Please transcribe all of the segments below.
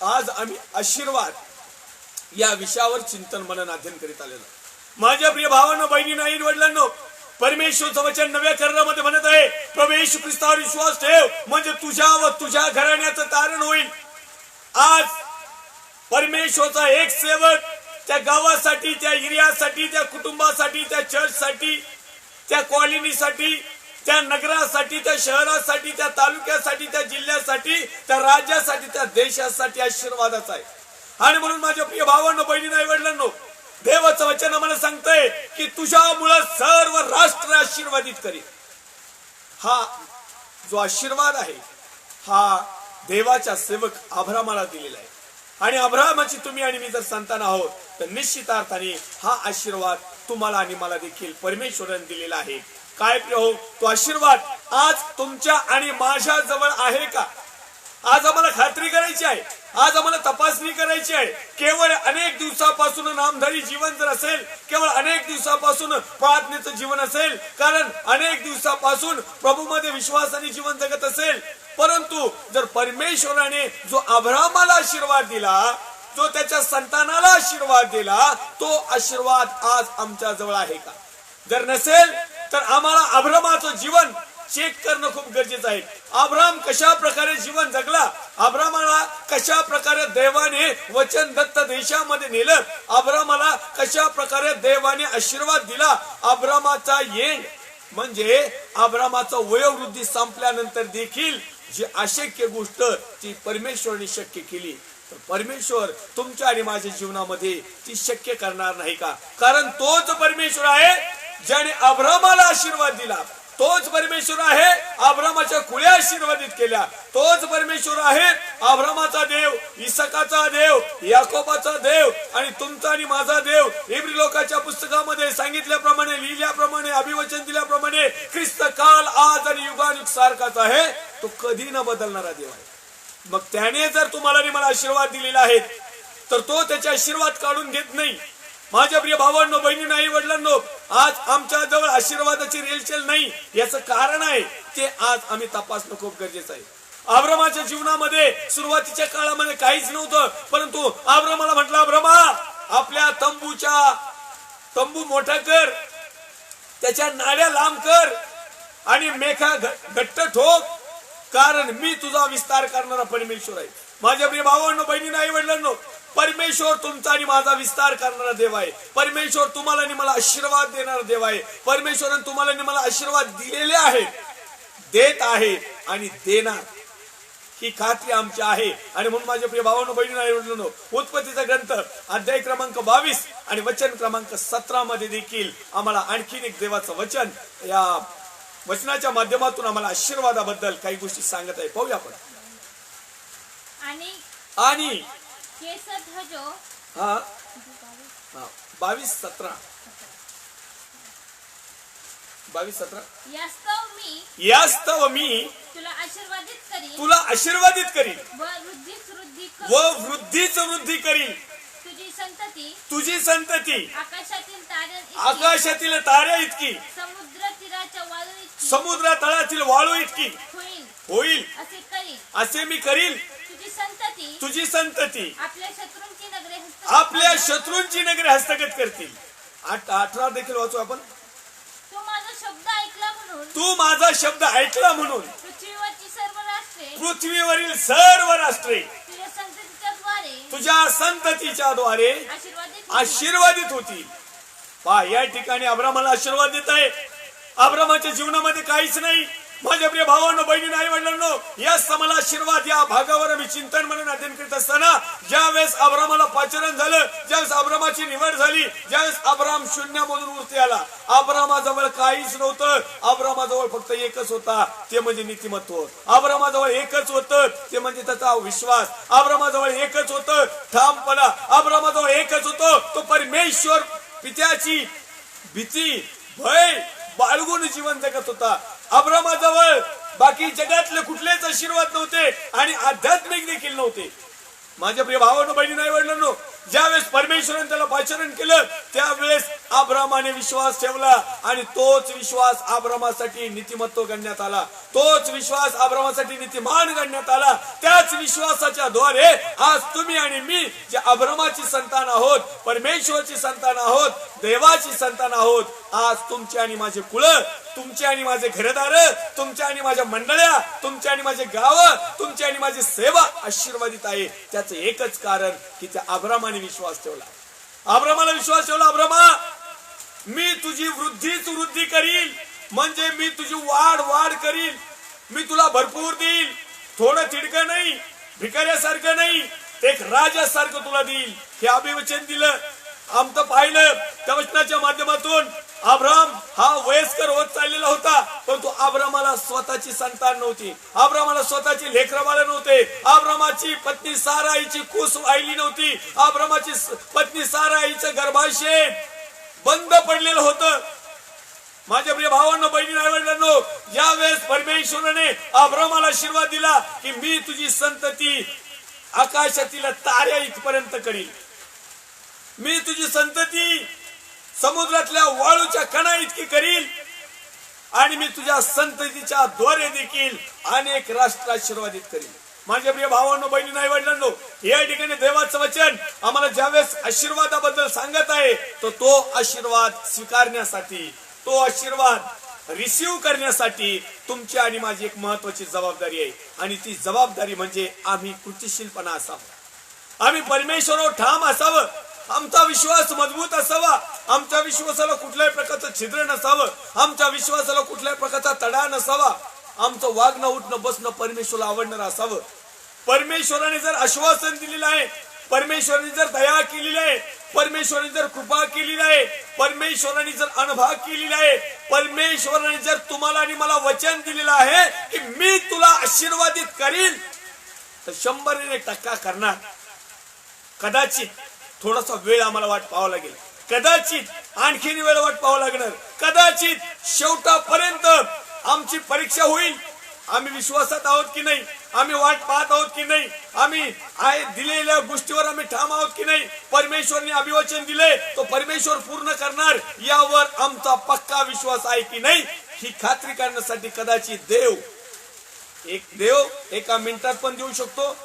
आज आम्ही आशीर्वाद या विषयावर चिंतन मनन अध्ययन करीत आलेलो. माझ्या प्रिय भावांनो, बहिणींनो, आई वडिलांनो, परमेश्वरचं वचन नव्या करारामध्ये म्हणत आहे, प्रभू येशू ख्रिस्तावर विश्वास ठेव म्हणजे तुझ्या व तुझ्या घराण्याचं तारण होईल. आज परमेश्वरचा एक सेवक त्या गावासाठी, त्या एरियासाठी, त्या कुटुंबासाठी, त्या चर्चसाठी, त्या कॉलनीसाठी, त्या नगरासाठी, त्या शहरासाठी, त्या तालुक्यासाठी, त्या जिल्ह्यासाठी, त्या राज्यासाठी, त्या देशासाठी आशीर्वादाचा आहे. आणि म्हणून माझ्या प्रिय भावांनो, बहिणींनो, आई वडिलांनो, देवाचं वचन आम्हाला सांगतंय की तुझ्यामुळे सर्व राष्ट्र आशीर्वादित करील. हा जो आशीर्वाद आहे हा देवाच्या सेवक अब्रामाला दिलेला आहे. आणि अब्रामाची तुम्ही आणि मी जर संतान आहोत तर निश्चित अर्थाने हा आशीर्वाद तुम्हाला आणि मला देखील परमेश्वराने दिलेला आहे. काय प्रिय हो, तो आशीर्वाद आज तुमच्या आणि माझ्या जवळ आहे का? आज आम्हाला खात्री करायची आहे, आज आम्हाला तपासणी करायची आहे. केवळ अनेक दिवसापासून नामधारी जीवन जर असेल, केवळ अनेक दिवसापासून प्रार्थनेचं जीवन असेल, कारण अनेक दिवसापासून प्रभूमध्ये विश्वासाने जीवन जगत असेल, परंतु जर परमेश्वराने जो अब्रामाला आशीर्वाद दिला, जो त्याच्या संतानाला आशीर्वाद दिला, तो आशीर्वाद आज आमच्या जवळ आहे का? जर नसेल तर आम्हाला अब्रामाचं जीवन चेक करणं खूप गरजेचं आहे. अब्राम कशा प्रकारे जीवन जगला, अब्रामाला कशा प्रकारे देवाने वचन दत्त देशामध्ये नेलं, अब्रामाला कशा प्रकारे देवाने आशीर्वाद दिला. अब्रामाचा एंड म्हणजे अब्रामाचं वयोवृद्धी संपल्यानंतर देखील जी अशक्य गोष्ट ती परमेश्वराने शक्य केली, तर परमेश्वर तुमच्या आणि माझ्या जीवनामध्ये ती शक्य करणार नाही का? कारण तोच परमेश्वर आहे ज्याने अब्रामाला आशीर्वाद दिला, तोच परमेश्वर आहे अब्रामाच्या कुळ्या आशीर्वादित केल्या, तोच परमेश्वर आहे अब्रामाचा देव, इसकाचा देव, याकोबाचा देव आणि तुमचा आणि माझा देव. इब्री लोकाच्या पुस्तकामध्ये सांगितल्याप्रमाणे, लिहिल्याप्रमाणे, अभिवचन दिल्याप्रमाणे ख्रिस्त काल आज आणि युगायुग सारखाच आहे. तो कधी न बदलणारा देव आहे. मग त्याने जर तुम्हाला आणि मला आशीर्वाद दिलेला आहे तर तो त्याचे आशीर्वाद काढून घेत नाही. माझ्या प्रिय भावांनो, बहिणींनो, आई वडिलांनो, आज आमच्या जवळ आशीर्वादाची रेलचेल नाही. याचं कारण आहे ते आज आम्ही तपासणं खूप गरजेचं आहे. अब्रामाच्या जीवनामध्ये सुरुवातीच्या काळामध्ये काहीच नव्हतं, परंतु अब्रामाला म्हटलं, अब्रामा आपल्या तंबू मोठा कर, त्याच्या नाड्या लांब कर आणि मेखा घट्ट ठोक, कारण मी तुझा विस्तार करणारा परमेश्वर आहे. माझ्या प्रिय भावांनो, बहिणींनो, आई वडिलांनो, परमेश्वर तुमचा आणि माझा विस्तार करणारा देव आहे. परमेश्वर तुम्हाला आणि मला आशीर्वाद देणारा देव आहे. परमेश्वराने तुम्हाला आणि मला आशीर्वाद दिलेले आहेत, देत आहे आणि देणार, ही खात्री आमची आहे. आणि म्हणून माझ्या प्रिय भावांनो, बहिणींनो, आई वडिलांनो, उत्पत्तीचा ग्रंथ अध्याय क्रमांक 22 आणि वचन क्रमांक 17 मध्ये देखील आम्हाला आणखीन एक देवाचं वचन, या वचनाच्या माध्यमातून आम्हाला आशीर्वादाबद्दल काही गोष्टी सांगत आहे. पाहूया आपण. आणि 22:17 यास्तव मी तुला आशीर्वादित करीन व वृद्धीच वृद्धी करीन. तुझी संतती आकाशातील ताऱ्या इतकी, समुद्र तळातील वाळू इतकी होईल असे मी करील. तुझी संतती आपल्या शत्रूंची नगरे हस्तगत करतील. 18 देखील वाचू आपण. तू माझा शब्द ऐकला म्हणून पृथ्वीवरील सर्व राष्ट्रे तुझ्या संततीच्या द्वारे आशीर्वादित होतील. पहा, या ठिकाणी अब्रामाला आशीर्वाद देत आहे. अब्रामाच्या जीवनामध्ये काहीच नाही. माझ्या प्रिय भावांनो, बहिणींनो, आई वडिलांनो, या समाला आशीर्वाद या भागावर आम्ही चिंतन म्हणून अध्ययन करीत असताना ज्यावेळेस अब्रामाला पाचारण झालं, ज्यावेळेस अब्रामाची निवड झाली, ज्यावेळेस अब्राम शून्यामधून वरती आला, अब्रामाजवळ काहीच नव्हतं. अब्रामाजवळ फक्त एकच होता, ते म्हणजे नीतिमत्व. अब्रामाजवळ एकच होतं, ते म्हणजे त्याचा विश्वास. अब्रामाजवळ एकच होतं, ठामपणा. अब्रामाजवळ एकच होतं, तो परमेश्वर पित्याची भीती, भय बाळगून जीवन जगत होता. अब्रामाजवळ बाकी जगातले कुठलेच आशीर्वाद नव्हते आणि आध्यात्मिक देखील नव्हते. माझ्या प्रिय भावांनो, बहिणींनो, आई वडिलांनो, ज्यावेळेस परमेश्वराने त्याला पाचारण केलं त्यावेळेस अब्रामाने विश्वास ठेवला आणि तोच विश्वास अब्रामासाठी नीतिमत्व गणण्यात आला, तोच विश्वास अब्रामासाठी नीतिमान गणण्यात आला. त्याच विश्वासाच्या द्वारे आज तुम्ही आणि मी जे अब्रामाची संतान आहोत, परमेश्वराची संतान आहोत, देवाची संतान आहोत, आज तुमचे आणि माझे कुळ, तुमचे आणि माझे घरदार, तुमच्या आणि माझ्या मंडळ्या, तुमचे आणि माझे गाव, तुमचे आणि माझी सेवा आशीर्वादित आहे. त्याचं एकच कारण की त्या अब्रामाने विश्वास ठेवला. अब्रामाला विश्वास ठेवला, अब्रामा मी तुझी वृद्धी करील, म्हणजे मी तुझी वाढ करील, मी तुला भरपूर देईल, थोडं तिडकं नाही, भिकाऱ्यासारखं नाही, एक राजासारखं तुला देईल. हे अभिवचन दिलं. आमचं पाहिलं त्या वचनाच्या माध्यमातून अब्राम हा वयस्कर होत चाललेला होता, परंतु अब्रामाला स्वतःची संतान नव्हती, अब्रामाला स्वतःची लेकरं बाळ नव्हते, अब्रामाची पत्नी साराईची कूस वाहिली नव्हती, अब्रामाची पत्नी साराईचं गर्भाशय बंद पडलेलं होतं. माझ्या प्रिय भावांनो, बहिणी, आई-वडिलांनो, यावेळेस परमेश्वराने अब्रामाला आशीर्वाद दिला की मी तुझी संतती आकाशातील ताऱ्या इथपर्यंत करील, मी तुझी संतती समुद्रातल्या वाळूच्या कणा इतकी करील आणि मी तुझ्या संततीच्या द्वारे देखील अनेक राष्ट्र आशीर्वादित करील. माझ्या प्रिय भावांनो, बहिणी, आई-वडिलांनो, या ठिकाणी देवाचं वचन आम्हाला ज्यावेळेस आशीर्वादाबद्दल सांगत आहे तो आशीर्वाद स्वीकारण्यासाठी, तो आशीर्वाद रिसीव्ह करण्यासाठी तुमची आणि माझी एक महत्वाची जबाबदारी आहे. आणि ती जबाबदारी म्हणजे आम्ही कृतिशीलपणा असावा, आम्ही परमेश्वरावर ठाम असावं, आमचा विश्वास मजबूत असावा, आमच्या विश्वासाला कुठल्याही प्रकारचं छिद्र नसावं, आमच्या विश्वासाला कुठल्याही प्रकारचा तडा नसावा, आमचं वागणं उठणं बसणं परमेश्वराला आवडणारं असावं. परमेश्वराने जर आश्वासन दिलेलं आहे, परमेश्वराने जर दया केलेली आहे, परमेश्वराने जर कृपा केलेली आहे, परमेश्वराने जर अनुभव केलेला आहे, परमेश्वराने जर तुम्हाला आणि मला वचन दिलेलं आहे की मी तुला आशीर्वादित करीन, तर 100% करणार. कदाचित थोडासा वेळ आम्हाला वाट पाहावा लागेल, कदाचित आणखीन वेळ वाट पाहावं लागणार, कदाचित शेवटापर्यंत आमची परीक्षा होईल. आम्ही विश्वासात आहोत की नाही, आम्ही वाट पाहत आहोत की नाही, आम्ही दिलेल्या गोष्टीवर आम्ही ठाम आहोत की नाही, परमेश्वरने अभिवचन दिले तो परमेश्वर पूर्ण करणार यावर आमचा पक्का विश्वास आहे की नाही, ही खात्री करण्यासाठी कदाचित देव एका मिनिटात पण देऊ शकतो,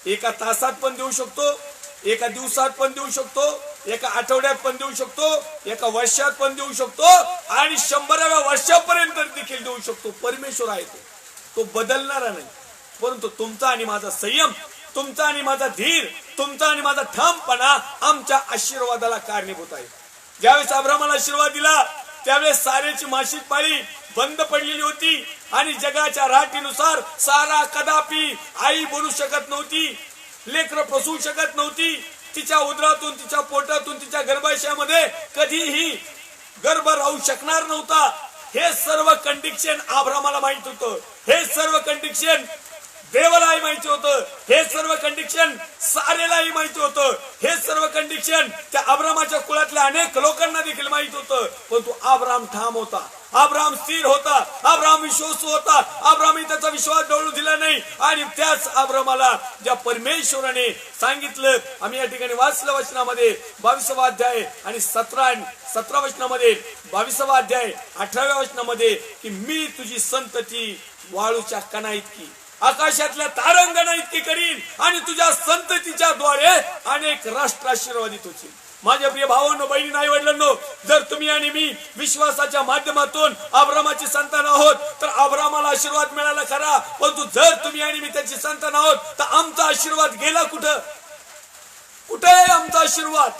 एका तासात पण देऊ शकतो, एका दिवसात पण देऊ शकतो, एका आठवड्यात पण देऊ शकतो, एका वर्षात पण देऊ शकतो आणि 100व्या वर्षापर्यंत देखील देऊ शकतो. परमेश्वर आहे तो बदलणारा नाही. परंतु तुमचा आणि माझा संयम, तुमचा आणि माझा धीर, तुमचा आणि माझा ठामपणा आमच्या आशीर्वादाला कारणीभूत आहे. ज्यावेळेस अब्रामाला आशीर्वाद दिला त्यावेळेस सारेची मासिक पाळी बंद पडलेली होती आणि जगाच्या राटीनुसार सारा कदापि आई बनू शकत नव्हती, लेकरं प्रसू शकत नव्हती, तिच्या उदरातून, तिच्या पोटातून, तिच्या गर्भाशयामध्ये कधीही गर्भ राहू शकणार नव्हता. हे सर्व कंडिशन अब्रामाला माहित होतं, हे सर्व कंडिशन देवालाही माहिती होतं, हे सर्व कंडिशन सारेलाही माहिती होतं, हे सर्व कंडिशन त्या अब्रामाच्या कुळातल्या अनेक लोकांना देखील माहित होतं. परंतु अब्राम ठाम होता, अब्राम स्थिर होता, अब्राम विश्वासू होता, अब्रामने त्याचा विश्वास डोळू दिला नाही. आणि त्याच अब्रामाला ज्या परमेश्वराने सांगितलं, आम्ही या ठिकाणी वाचलं वचनामध्ये 22वा अध्याय आणि 17 वचनामध्ये, 22वा अध्याय 18व्या वचनामध्ये की मी तुझी संतती वाळूच्या कणा इतकी, आकाशातल्या तारांगणा इतकी करीन आणि तुझ्या संततीच्या द्वारे अनेक राष्ट्र आशीर्वादित होतील. माझ्या प्रिय भावांनो, बहिणी, आई-वडिलांनो, जर तुम्ही आणि मी विश्वासाच्या माध्यमातून अब्रामाची संतान आहोत तर अब्रामाला आशीर्वाद मिळाला खरा, परंतु जर तुम्ही आणि मी त्याची संतान आहोत तर आमचा आशीर्वाद गेला कुठं? कुठे आहे आमचा आशीर्वाद?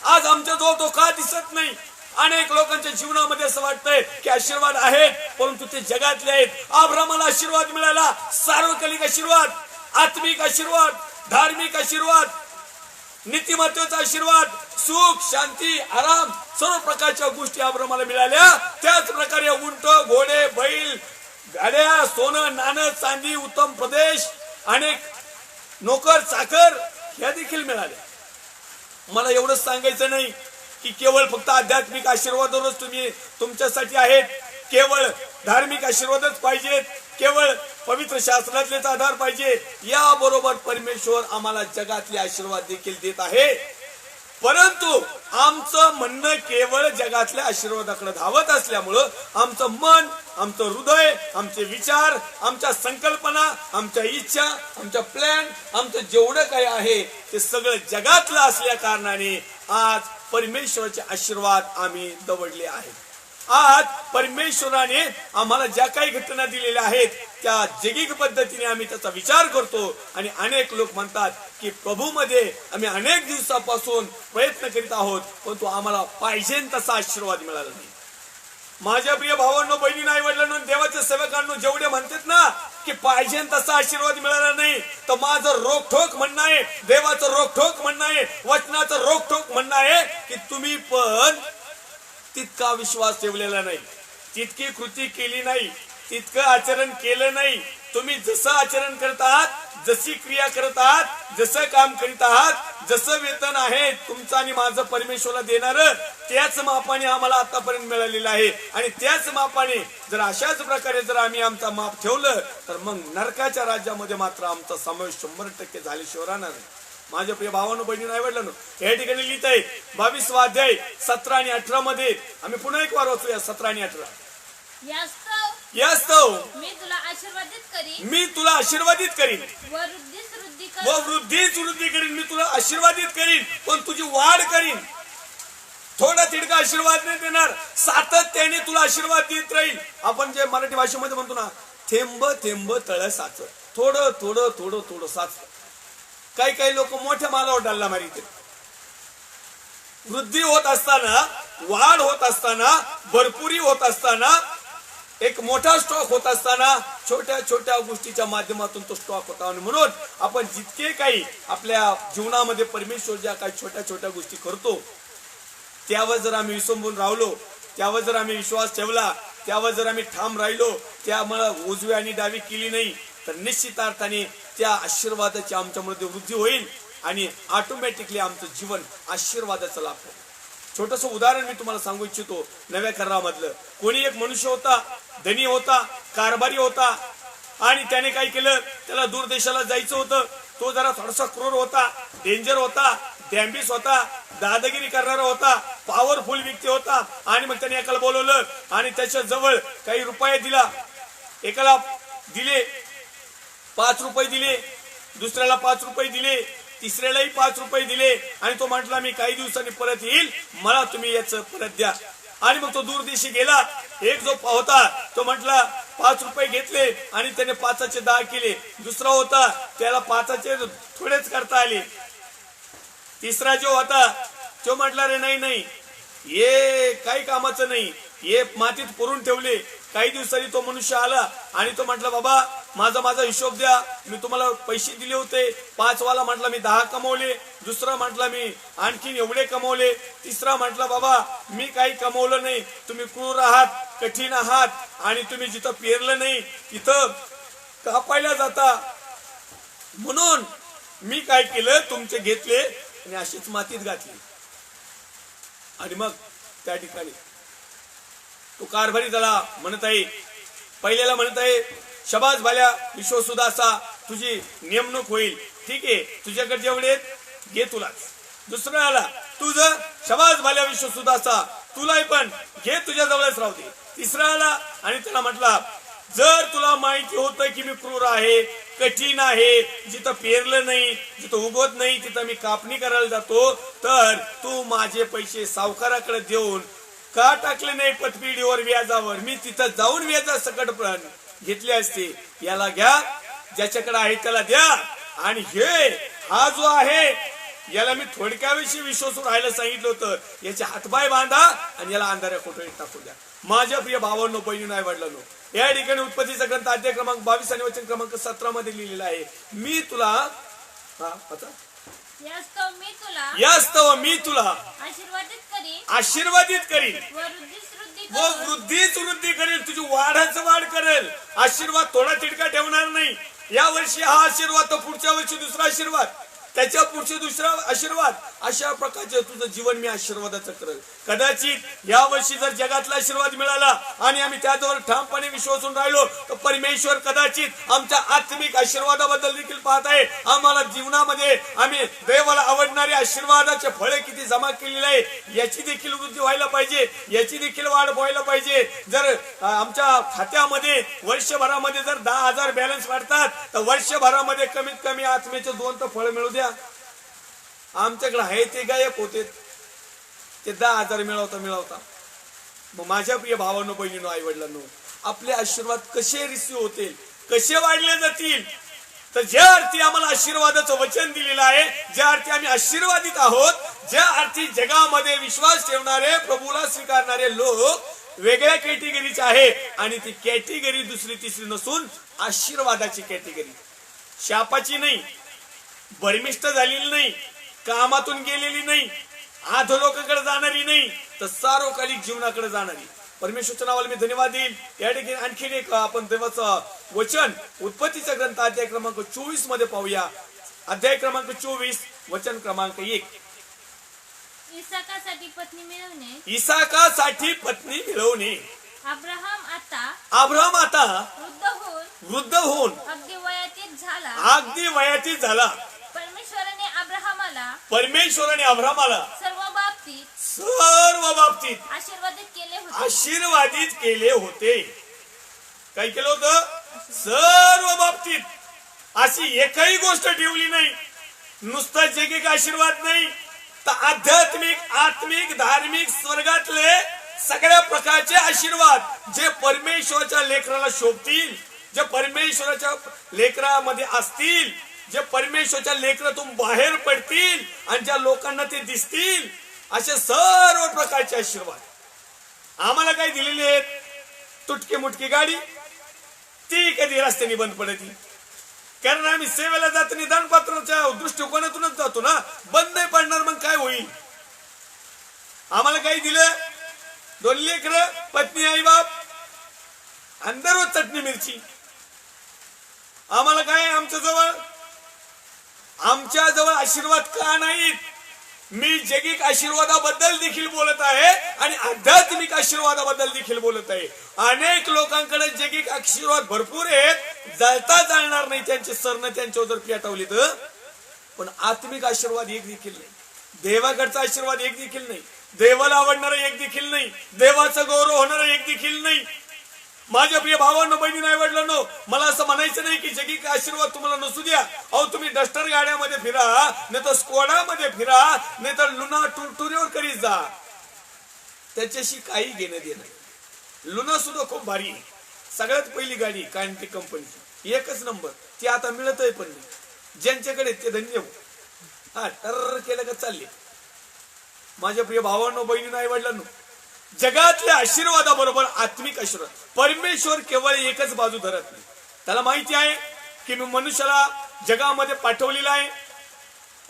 आज आमच्या जवळ तो का दिसत नाही? अनेक लोकांच्या जीवनामध्ये असं वाटतंय की आशीर्वाद आहेत परंतु ते जगातले आहेत. अब्रामाला आशीर्वाद मिळाला, सार्वकालिक आशीर्वाद, आत्मिक आशीर्वाद, धार्मिक आशीर्वाद, नीतिमत्तेचा आशीर्वाद, सुख, शांती, आराम, सर्व प्रकारच्या गोष्टी अब्रामाला मिळाल्या. त्याच प्रकारे उंट, घोडे, बैल, गाड्या, सोनं, नाणं, चांदी, उत्तम प्रदेश, अनेक नोकर चाकर ह्या देखील मिळाल्या. मला एवढंच सांगायचं नाही की केवळ फक्त आध्यात्मिक आशीर्वादच तुमच्यासाठी आहेत, केवळ धार्मिक आशीर्वादच पाहिजेत, केवळ पवित्र शास्त्रातलेच आधार पाहिजे. याबरोबर परमेश्वर आम्हाला जगातले आशीर्वाद देखील देत आहे. परंतु आमचं म्हणणं केवळ जगातल्या आशीर्वादाकडे धावत असल्यामुळं आमचं मन, आमचं हृदय, आमचे विचार, आमच्या संकल्पना, आमच्या इच्छा, आमच्या प्लॅन, आमचं जेवढं काही आहे ते सगळं जगातलं असल्या कारणाने आज परमेश्वराचे आशीर्वाद आम्ही दवडले आहेत. आज परमेश्वराने आम्हाला ज्या काही घटना दिलेल्या आहेत त्या जैविक पद्धतीने आम्ही त्याचा विचार करतो आणि अनेक लोक म्हणतात की प्रभूमध्ये आम्ही अनेक दिवसापासून प्रयत्न करीत आहोत परंतु आम्हाला पाहिजे तसा आशीर्वाद मिळाला नाही. माझ्या प्रिय भावांनो, बहिणींनो, आई वडिलांनो, देवाच्या सेवकांनो, जेवढे म्हणतात ना की पाहिजे तसा आशीर्वाद मिळाला नाही, तर माझं रोखठोक म्हणणं आहे, देवाचं रोखठोक म्हणणं आहे, वचनाचं रोखठोक म्हणणं आहे की तुम्ही पण तितका विश्वास ठेवलेला नाही, तितकी कृती केली नाही, तितकं आचरण केलं नाही. तुम्ही जसं आचरण करत आहात, जशी क्रिया करत आहात, जसं काम करीत आहात, जसं वेतन आहे तुमचं आणि माझं परमेश्वराला देणार त्याच मापाने आम्हाला आतापर्यंत मिळालेलं आहे. आणि त्याच मापाने जर अशाच प्रकारे जर आम्ही आमचा माप ठेवलं तर मग नरकाच्या राज्यामध्ये मात्र आमचा समावेश 100% झाल्याशिवाय राहणार नाही. माझ्या प्रिय भावांनो, बहिणींनो, आई वडिलांनो, या ठिकाणी लिहित आहे 22वा अध्याय 17 आणि 18 मध्ये. आम्ही पुन्हा एक वार वाचूया 17 आणि 18. यास्तव मी तुला आशीर्वादित करीन, मी तुला आशीर्वादित करीन व वृद्धी व वृद्धीच वृद्धी करीन. मी तुला आशीर्वादित करीन पण तुझी वाढ करीन. थोडा तिडका आशीर्वाद नाही देणार, सातत्याने तुला आशीर्वाद देत राहील. आपण जे मराठी भाषेमध्ये म्हणतो ना, थेंब थेंब तळ साच, थोडं थोडं थोडं थोडं साच. काही काही लोक मोठ्या मालावर डालला मारित. वृद्धी होत असताना, वाढ होत असताना, भरपुरी होत असताना, एक मोठा स्टॉक होत असताना छोट्या छोट्या गोष्टीच्या माध्यमातून तो स्टॉक होता. आणि म्हणून आपण जितके काही आपल्या जीवनामध्ये परमेश्वर ज्या काही छोट्या छोट्या गोष्टी करतो त्यावर जर आम्ही विसंबून राहिलो, त्यावर जर आम्ही विश्वास ठेवला, त्यावर जर आम्ही ठाम राहिलो, त्यामुळे उजवी आणि डावी केली नाही तर निश्चित अर्थाने त्या आशीर्वादाची आमच्यामध्ये वृद्धी होईल आणि ऑटोमॅटिकली आमचं जीवन आशीर्वादाचं लाभ होईल. छोटस उदाहरण मी तुम्हाला सांगू इच्छितो. नव्या करारामधलं कोणी एक मनुष्य होता, धनी होता, कारभारी होता आणि त्याने काय केलं, त्याला दूर देशाला जायचं होतं. तो जरा थोडासा क्रूर होता, डेंजर होता, डॅम्बिस होता, दादागिरी करणारा होता, पॉवरफुल व्यक्ती होता. आणि मग त्याने एकाला बोलवलं आणि त्याच्या जवळ काही रुपये दिला. एकाला दिले 5 रुपये दिले, दुसऱ्याला 5 रुपये दिले, तिसऱ्यालाही 5 रुपये दिले आणि तो म्हटला मी काही दिवसांनी परत येईल, मला तुम्ही याचं परत द्या. आणि मग तो दूरदेशी गेला. एक जो होता तो म्हटला 5 रुपये घेतले आणि त्याने 5चे 10 केले. दुसरा होता त्याला 5चे थोडेच करता आले. तिसरा जो होता तो म्हटला रे नाही नाही, हे काही कामाचं नाही, हे मातीत पुरून ठेवले. काही दिवसांनी तो मनुष्य आला आणि तो म्हटला बाबा माझा हिशोब द्या, मी तुम्हाला पैसे दिले होते. 5 वाला म्हटला मी 10 कमवले. दुसरा म्हटला मी आणखीन एवढे कमवले. तिसरा म्हटला बाबा मी काही कमवलं नाही, तुम्ही क्रूर आहात, कठीण आहात आणि तुम्ही जिथं पेरलं नाही तिथं कापायला जाता, म्हणून मी काय केलं तुमचे घेतले आणि अशीच मातीत घातली. आणि मग त्या ठिकाणी तो कारभारी त्याला म्हणत आहे, पहिल्याला म्हणत आहे शबाज भाल्या विश्वसुदासा, तुझी नेमणूक होईल, ठीक आहे, तुझ्याकडे जेवढे घे तुलाच. दुसऱ्याला तुझं शबाज भाल्या विश्वसुदासा, तुलाही पण घे, तुझ्या जवळच राहू दे. तिसऱ्याला आणि त्याला म्हटला जर तुला माहिती होतं की मी क्रूर आहे, कठीण आहे, जिथं पेरलं नाही, जिथं उगवत नाही तिथं मी कापणी करायला जातो, तर तू माझे पैसे सावकाराकडे देऊन का टाकले नाही पतपिढीवर व्याजावर, मी तिथं जाऊन व्याजा सकट घेतले असते. याला घ्या, ज्याच्याकडे आहे त्याला द्या. आणि हा जो आहे याला मी थोडक्याविषयी विश्वास राहायला सांगितलं होतं, याचे हातपाय बांधा आणि याला अंधाऱ्या कोठडीत टाकू द्या. माझ्या प्रिय भावांनो, बहिणींनो, आई वडिलांनो, या ठिकाणी उत्पत्तीचा ग्रंथ अध्याय क्रमांक 22 आणि वचन क्रमांक 17 मध्ये लिहिलेला आहे, मी तुला यास्तव मी तुला आशीर्वादित करीन व वृद्धीच वृद्धी करेल, तुझी वाढच वाढ करेल. आशीर्वाद थोडा तिडका ठेवणार नाही. या वर्षी हा आशीर्वाद तर पुढच्या वर्षी दुसरा आशीर्वाद, त्याच्या पुढचे दुसरा आशीर्वाद. अशा प्रकारचे तुझं जीवन मी आशीर्वादाचं करेल. कदाचित या वर्षी जर जगातला आशीर्वाद मिळाला आणि आम्ही त्याच्यावर ठामपणे विश्वासून राहिलो तर परमेश्वर कदाचित आमच्या आत्मिक आशीर्वादाबद्दल देखील पाहत आहे. आम्हाला जीवनामध्ये आम्ही देवाला आवडणारे आशीर्वादाचे फळे किती जमा केलेले आहे याची देखील वृद्धी व्हायला पाहिजे, याची देखील वाढ व्हायला पाहिजे. जर आमच्या खात्यामध्ये वर्षभरामध्ये जर 10,000 बॅलन्स वाढतात तर वर्षभरामध्ये कमीत कमी आत्म्याचे 2 तर फळ मिळू द्या. आमच्याकडे आहे ते गायब होते, ते 10,000 मिळवता. मग माझ्या प्रिय भावांनो, बहिणींनो, आई वडिलांनो, आपले आशीर्वाद कसे रिसीव्ह होतील, कसे वाढले जातील? तर ज्या अर्थी आम्हाला आशीर्वादाचं वचन दिलेलं आहे, ज्या अर्थी आम्ही आशीर्वादित आहोत, ज्या अर्थी जगामध्ये विश्वास ठेवणारे, प्रभूला स्वीकारणारे लोक वेगळ्या कॅटेगरीचे आहे आणि ती कॅटेगरी दुसरी तिसरी नसून आशीर्वादाची कॅटेगरी. शापाची नाही, बर्मिष्ट झालेली नाही, कामातून गेलेली नाही, अधोलोकाकडे जाणारी नाही, तर सार्वकालिक जीवनाकडे जाणारी. परमेश्वरच्या नावाला मी धन्यवाद देईल. या ठिकाणी आणखीन एक आपण देवाचं वचन उत्पत्तीचा ग्रंथ अध्याय क्रमांक 24 मध्ये पाहूया. अध्याय क्रमांक 24 वचन क्रमांक 1. इसाकासाठी पत्नी मिळवणे. इसाकासाठी पत्नी मिळवणे. अब्राहम आता वृद्ध होऊन अगदी वयातीत झाला. परमेश्वराने अब्राहमाला सर्व बाबतीत आशीर्वादित केले होते. काय केलं होतं? सर्व बाबतीत. अशी एकही गोष्ट ठेवली नाही. नुसता जैगिक आशीर्वाद नाही तर आध्यात्मिक, आत्मिक, धार्मिक, स्वर्गातले सगळ्या प्रकारचे आशीर्वाद जे परमेश्वराच्या लेकराला शोभतील, जे परमेश्वराच्या लेकरामध्ये असतील, जे परमेश्वराच्या लेकरातून बाहेर पडतील आणि ज्या लोकांना ते दिसतील, असे सर्व प्रकारचे आशीर्वाद आम्हाला काय दिलेले आहेत? तुटकी मुटकी गाडी, ती कधी रस्त्याने बंद पडती, कारण आम्ही सेवेला जातो, निदानपत्राच्या दृष्टिकोनातूनच जातो ना. बंद नाही पडणार, मग काय होईल? आम्हाला काही दिलं? 2 लेकरं, पत्नी, आई बाप, आणि दररोज चटणी मिरची. आम्हाला काय? आमच्या जवळ आशीर्वाद का नाहीत? मी जैगिक आशीर्वादाबद्दल देखील बोलत आहे आणि आध्यात्मिक आशीर्वादाबद्दल देखील बोलत आहे. अनेक लोकांकडे जैगिक आशीर्वाद भरपूर आहेत, जळता जाणार नाही त्यांचे सर्ण त्यांच्यावर जर पेटवली तर, पण आत्मिक आशीर्वाद एक देखील नाही. देवाकडचा आशीर्वाद एक देखील नाही. देवाला आवडणारा एक देखील नाही. देवाचा गौरव होणारा एक देखील नाही. माझ्या प्रिय भावांनो, बहिणींनो, आई वडिलांनो, मला असं म्हणायचं नाही की जैगिक आशीर्वाद तुम्हाला नसू द्या. अहो, तुम्ही डस्टर गाड्यामध्ये फिरा, नाही तर स्कोडामध्ये फिरा, नाही तर लुना टुरटुरीवर करीत जा, त्याच्याशी काही घेणं देणं. लुना सुद्धा खूप भारी आहे, सगळ्यात पहिली गाडी कायंटिक कंपनीची, एकच नंबर. ती आता मिळतही पण नाही. ज्यांच्याकडे ते धन्य. हा, टर केलं का चालले. माझ्या प्रिय भावांनो, बहिणींनो, आई वडिलांनो, जगातल्या आशीर्वादाबरोबर आत्मिक आशीर्वाद. परमेश्वर केवळ एकच बाजू धरत नाही. त्याला माहिती आहे की मी मनुष्याला जगामध्ये पाठवलेला आहे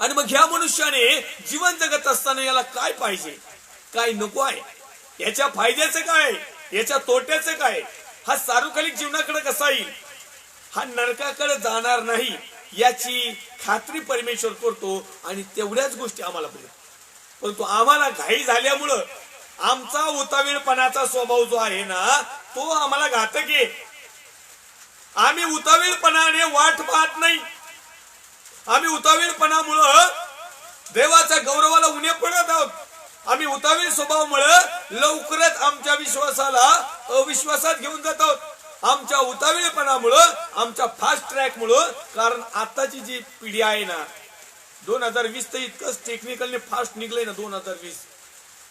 आणि मग ह्या मनुष्याने जीवन जगत असताना याला काय पाहिजे, काय नको आहे, याच्या फायद्याचं काय, याच्या तोट्याचं काय, हा सार्वकालिक जीवनाकडे कसा येईल, हा नरकाकडे जाणार नाही, याची खात्री परमेश्वर करतो आणि तेवढ्याच गोष्टी आम्हाला पाहिजे. परंतु आम्हाला घाई झाल्यामुळं आमचा उतावीळपणाचा स्वभाव जो आहे ना, तो आम्हाला घातक आहे. आम्ही उतावीळपणाने वाट पाहत नाही. आम्ही उतावीळपणामुळं देवाच्या गौरवाला उणे पडत आहोत. आम्ही उतावीळ स्वभावामुळे लवकरच आमच्या विश्वासाला अविश्वासात घेऊन जात आहोत. आमच्या उतावीळपणामुळं, आमच्या फास्ट ट्रॅक मुळे. कारण आताची जी पिढी आहे ना, 2020 तर इतकंच टेक्निकलने फास्ट निघलंय ना 2020,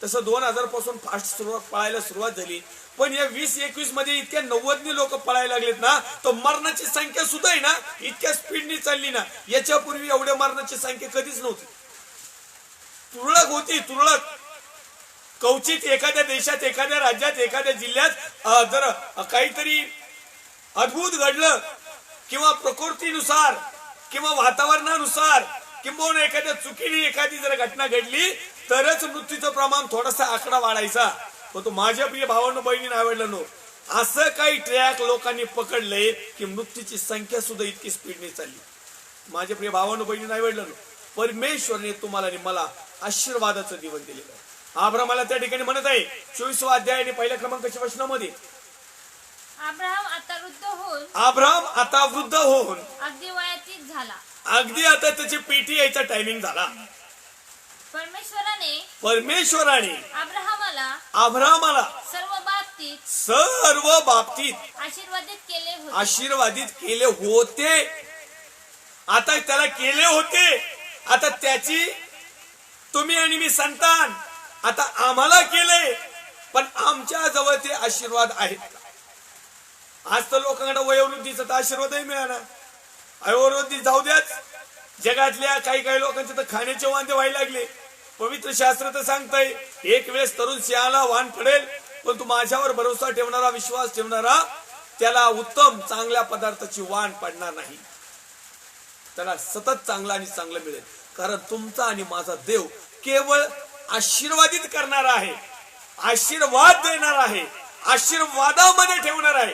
तसं 2000 पासून फास्ट पळायला सुरुवात झाली. पण या 2021 मध्ये इतक्या 90 लोक पळायला लागलेत ना, तर मरणाची संख्या सुद्धा आहे ना इतक्या स्पीडनी चालली ना. याच्यापूर्वी एवढ्या मरणाची संख्या कधीच नव्हती. तुरळक होती, तुरळक. कवचित एखाद्या देशात, एखाद्या राज्यात, एखाद्या जिल्ह्यात जर काहीतरी अद्भुत घडलं किंवा प्रकृतीनुसार किंवा वातावरणानुसार किंवा एखाद्या चुकीने एखादी जर घटना घडली तरच मृत्यूचं प्रमाण थोडासा आकडा वाढायचा. पण तो माझ्या प्रिय भावांनो, बहिणींनो, आई वडिलांनो, असं काही ट्रॅक लोकांनी पकडलंय की मृत्यूची संख्या सुद्धा इतकी स्पीडने चालली. माझ्या प्रिय भावांनो, बहिणींनो, आई वडिलांनो, परमेश्वरने तुम्हाला आणि मला आशीर्वादाचं जीवन दिलेलं आहे. अब्रामाला त्या ठिकाणी म्हणत आहे 24वा अध्याय आणि पहिल्या क्रमांकाच्या वचनामध्ये, अब्राहम आता वृद्ध होऊन अब्राम आता वृद्ध होऊन अगदी वयातीत झाला. अगदी आता त्याची पेटी यायचा टायमिंग झाला. परमेश्वराने अब्रामाला सर्व बाबतीत आशीर्वादित केले होते. आता त्याला केले होते, आता त्याची तुम्ही आणि मी संतान आता आम्हाला केले, पण आमच्या जवळ ते आशीर्वाद आहेत. आज तर लोकांना वयोवृद्धीचा तर आशीर्वादही मिळाला. वयोवृद्धी जाऊ द्याच, जगातल्या काही लोकांचे तर खाण्याचे वांदे व्हायला लागले. पवित्र शास्त्र तर सांगतंय एक वेळेस तरुण सिंहाला वाण पडेल, पण तू माझ्यावर भरोसा ठेवणारा, विश्वास ठेवणारा, त्याला उत्तम चांगल्या पदार्थाची वाण पडणार नाही. त्याला सतत चांगला आणि चांगलं मिळेल. कारण तुमचा आणि माझा देव केवळ आशीर्वादित करणारा आहे, आशीर्वाद देणार आहे, आशीर्वादामध्ये ठेवणार आहे.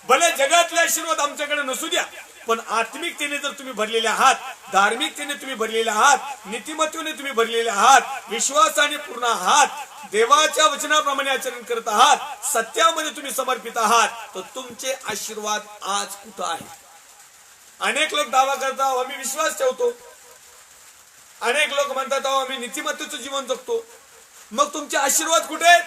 भले जगातले आशीर्वाद आमच्याकडे नसू द्या, पण आत्मिकतेने जर तुम्ही भरलेले आहात, धार्मिकतेने तुम्ही भरलेले आहात, नीतिमत्तेने तुम्ही भरलेले आहात, विश्वासाने पूर्ण आहात, देवाच्या वचनाप्रमाणे आचरण करत आहात, सत्यामध्ये तुम्ही समर्पित आहात, तर तुमचे आशीर्वाद आज कुठं आहे? अनेक लोक दावा करतात आम्ही विश्वास ठेवतो, अनेक लोक म्हणतात आम्ही नीतिमत्तेचं जीवन जगतो. मग तुमचे आशीर्वाद कुठे आहेत?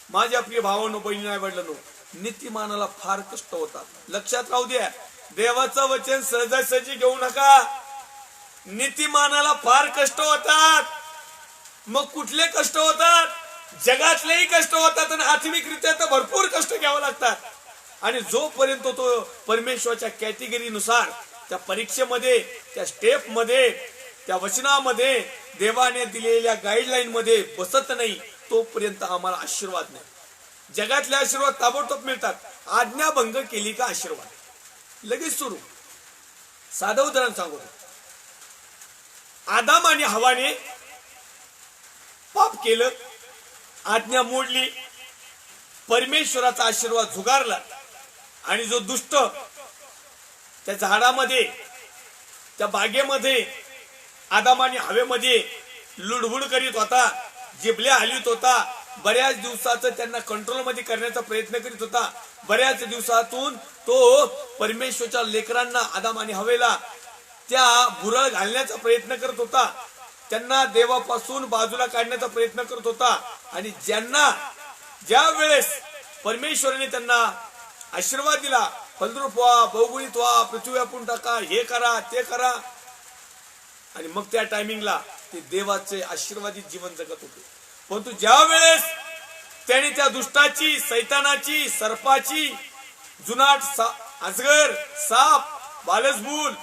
माझ्या प्रिय भावांनो, बहिणी, वडिलांनो, नीतिमानाला फार कष्ट होतात. लक्षात राहू द्या, देवाचं वचन सहजासहजी घेऊ नका. नीतिमानाला फार कष्ट होतात. मग कुठले कष्ट होतात? जगातलेही कष्ट होतात आणि आत्मिकरित्या तर भरपूर कष्ट घ्यावं लागतात. आणि जोपर्यंत तो परमेश्वराच्या कॅटेगरीनुसार त्या परीक्षेमध्ये, त्या स्टेप मध्ये, त्या वचनामध्ये, देवाने दिलेल्या गाईडलाईन मध्ये बसत नाही, तोपर्यंत आम्हाला आशीर्वाद नाही. जगातले आशीर्वाद ताबडतोब मिळतात. आज्ञाभंग केली का आशीर्वाद लगेच सुरू. साधं उदाहरण सांगू, आदाम आणि हवाने पाप केलं, आज्ञा मोडली, परमेश्वराचा आशीर्वाद झुगारला, आणि जो दुष्ट त्या झाडामध्ये, त्या बागेमध्ये, आदाम आणि हवेमध्ये लुडबुड करीत होता, जिबल्या हलवीत होता, बऱ्याच दिवसाचं त्यांना कंट्रोल मध्ये करण्याचा प्रयत्न करीत होता. बऱ्याच दिवसातून तो परमेश्वरच्या लेकरांना, आदाम आणि हवेला, त्या भुरळ घालण्याचा प्रयत्न करत होता, त्यांना देवापासून बाजूला काढण्याचा प्रयत्न करत होता. आणि ज्या वेळेस परमेश्वराने त्यांना आशीर्वाद दिला, फलद्रूप व्हा, बहुगुणित व्हा, पृथ्वी व्यापून टाका, हे करा, ते करा, आणि मग त्या टायमिंगला ते देवाचे आशीर्वादित जीवन जगत होते. परंतु ज्या वेळेस त्याने त्या दुष्टाची, सैतानाची, सर्पाची, जुनाट, अजगर, साप, बालसबूल,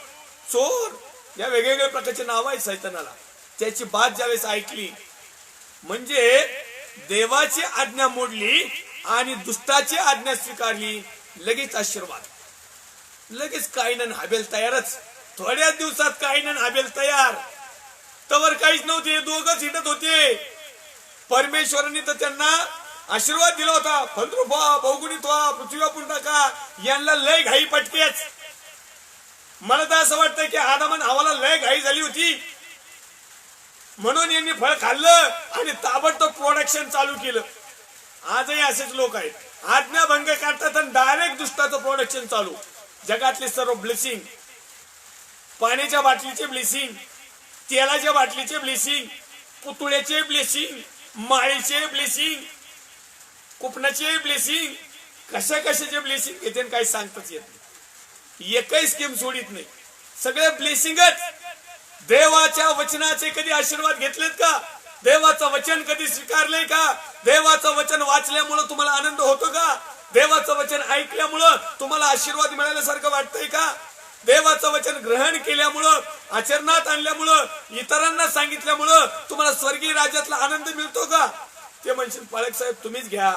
चोर, या वेगवेगळ्या प्रकारचे नाव आहेत सैतानाला, त्याची बात ज्यावेळेस ऐकली, म्हणजे देवाची आज्ञा मोडली आणि दुष्टाची आज्ञा स्वीकारली, लगेच आशीर्वाद, लगेच काईन आणि हाबेल तयारच. थोड्या दिवसात काईन आणि हाबेल तयार. तवर काहीच नव्हते, दोघच हिंडत होते. परमेश्वराने तर त्यांना आशीर्वाद दिला होता, फलद्रूप व्हा, बहुगुणित व्हा, पृथ्वी व्यापून टाका. यांना लय घाई पटकेच. मला तर असं वाटतं की आदाम आणि हवाला लय घाई झाली होती, म्हणून यांनी फळ खाल्लं आणि ताबडतोब प्रोडक्शन चालू केलं. आजही असेच लोक आहेत, आज्ञाभंग करतात आणि डायरेक्ट दुष्टाचं प्रोडक्शन चालू. जगातले सर्व ब्लेसिंग, पाण्याच्या बाटलीचे ब्लेसिंग, तेलाच्या बाटलीचे ब्लेसिंग, पुतळ्याचे ब्लेसिंग, माळीचे ब्लेसिंग, कुपनाचे ब्लेसिंग, कशा कशाचे ब्लेसिंग येते काही सांगताच येत नाही. एकही स्कीम सोडित नाही, सगळे ब्लेसिंगच. देवाच्या वचनाचे कधी आशीर्वाद घेतलेत का? देवाचं वचन कधी स्वीकारलंय का? देवाचं वचन वाचल्यामुळं तुम्हाला आनंद होतो का? देवाचं वचन ऐकल्यामुळं तुम्हाला आशीर्वाद मिळाल्यासारखं वाटतंय का? देवाचं वचन ग्रहण केल्यामुळं, आचरणात आणल्यामुळं, इतरांना सांगितल्यामुळं तुम्हाला स्वर्गीय राज्यातला आनंद मिळतो का? ते म्हणशील पाळक साहेब तुम्हीच घ्या,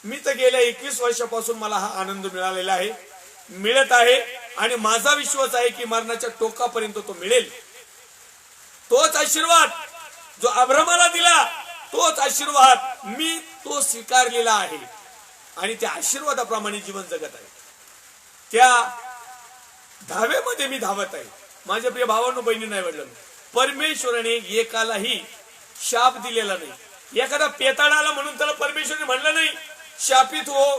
मी तर गेल्या 21 वर्षापासून मला हा आनंद मिळालेला आहे, मिळत आहे, आणि माझा विश्वास आहे की मरणाच्या टोकापर्यंत तो मिळेल. तोच आशीर्वाद जो अब्रामाला दिला, तोच आशीर्वाद मी तो स्वीकारलेला आहे आणि त्या आशीर्वादाप्रमाणे जीवन जगत आहे. त्या धावेमध्ये मी धावत आहे. माझ्या प्रिय भावांनो बहिणी नाही वडलं, परमेश्वराने एकालाही शाप दिलेला नाही. एखादा पेताळ आला म्हणून त्याला परमेश्वराने म्हणलं नाही शापित हो,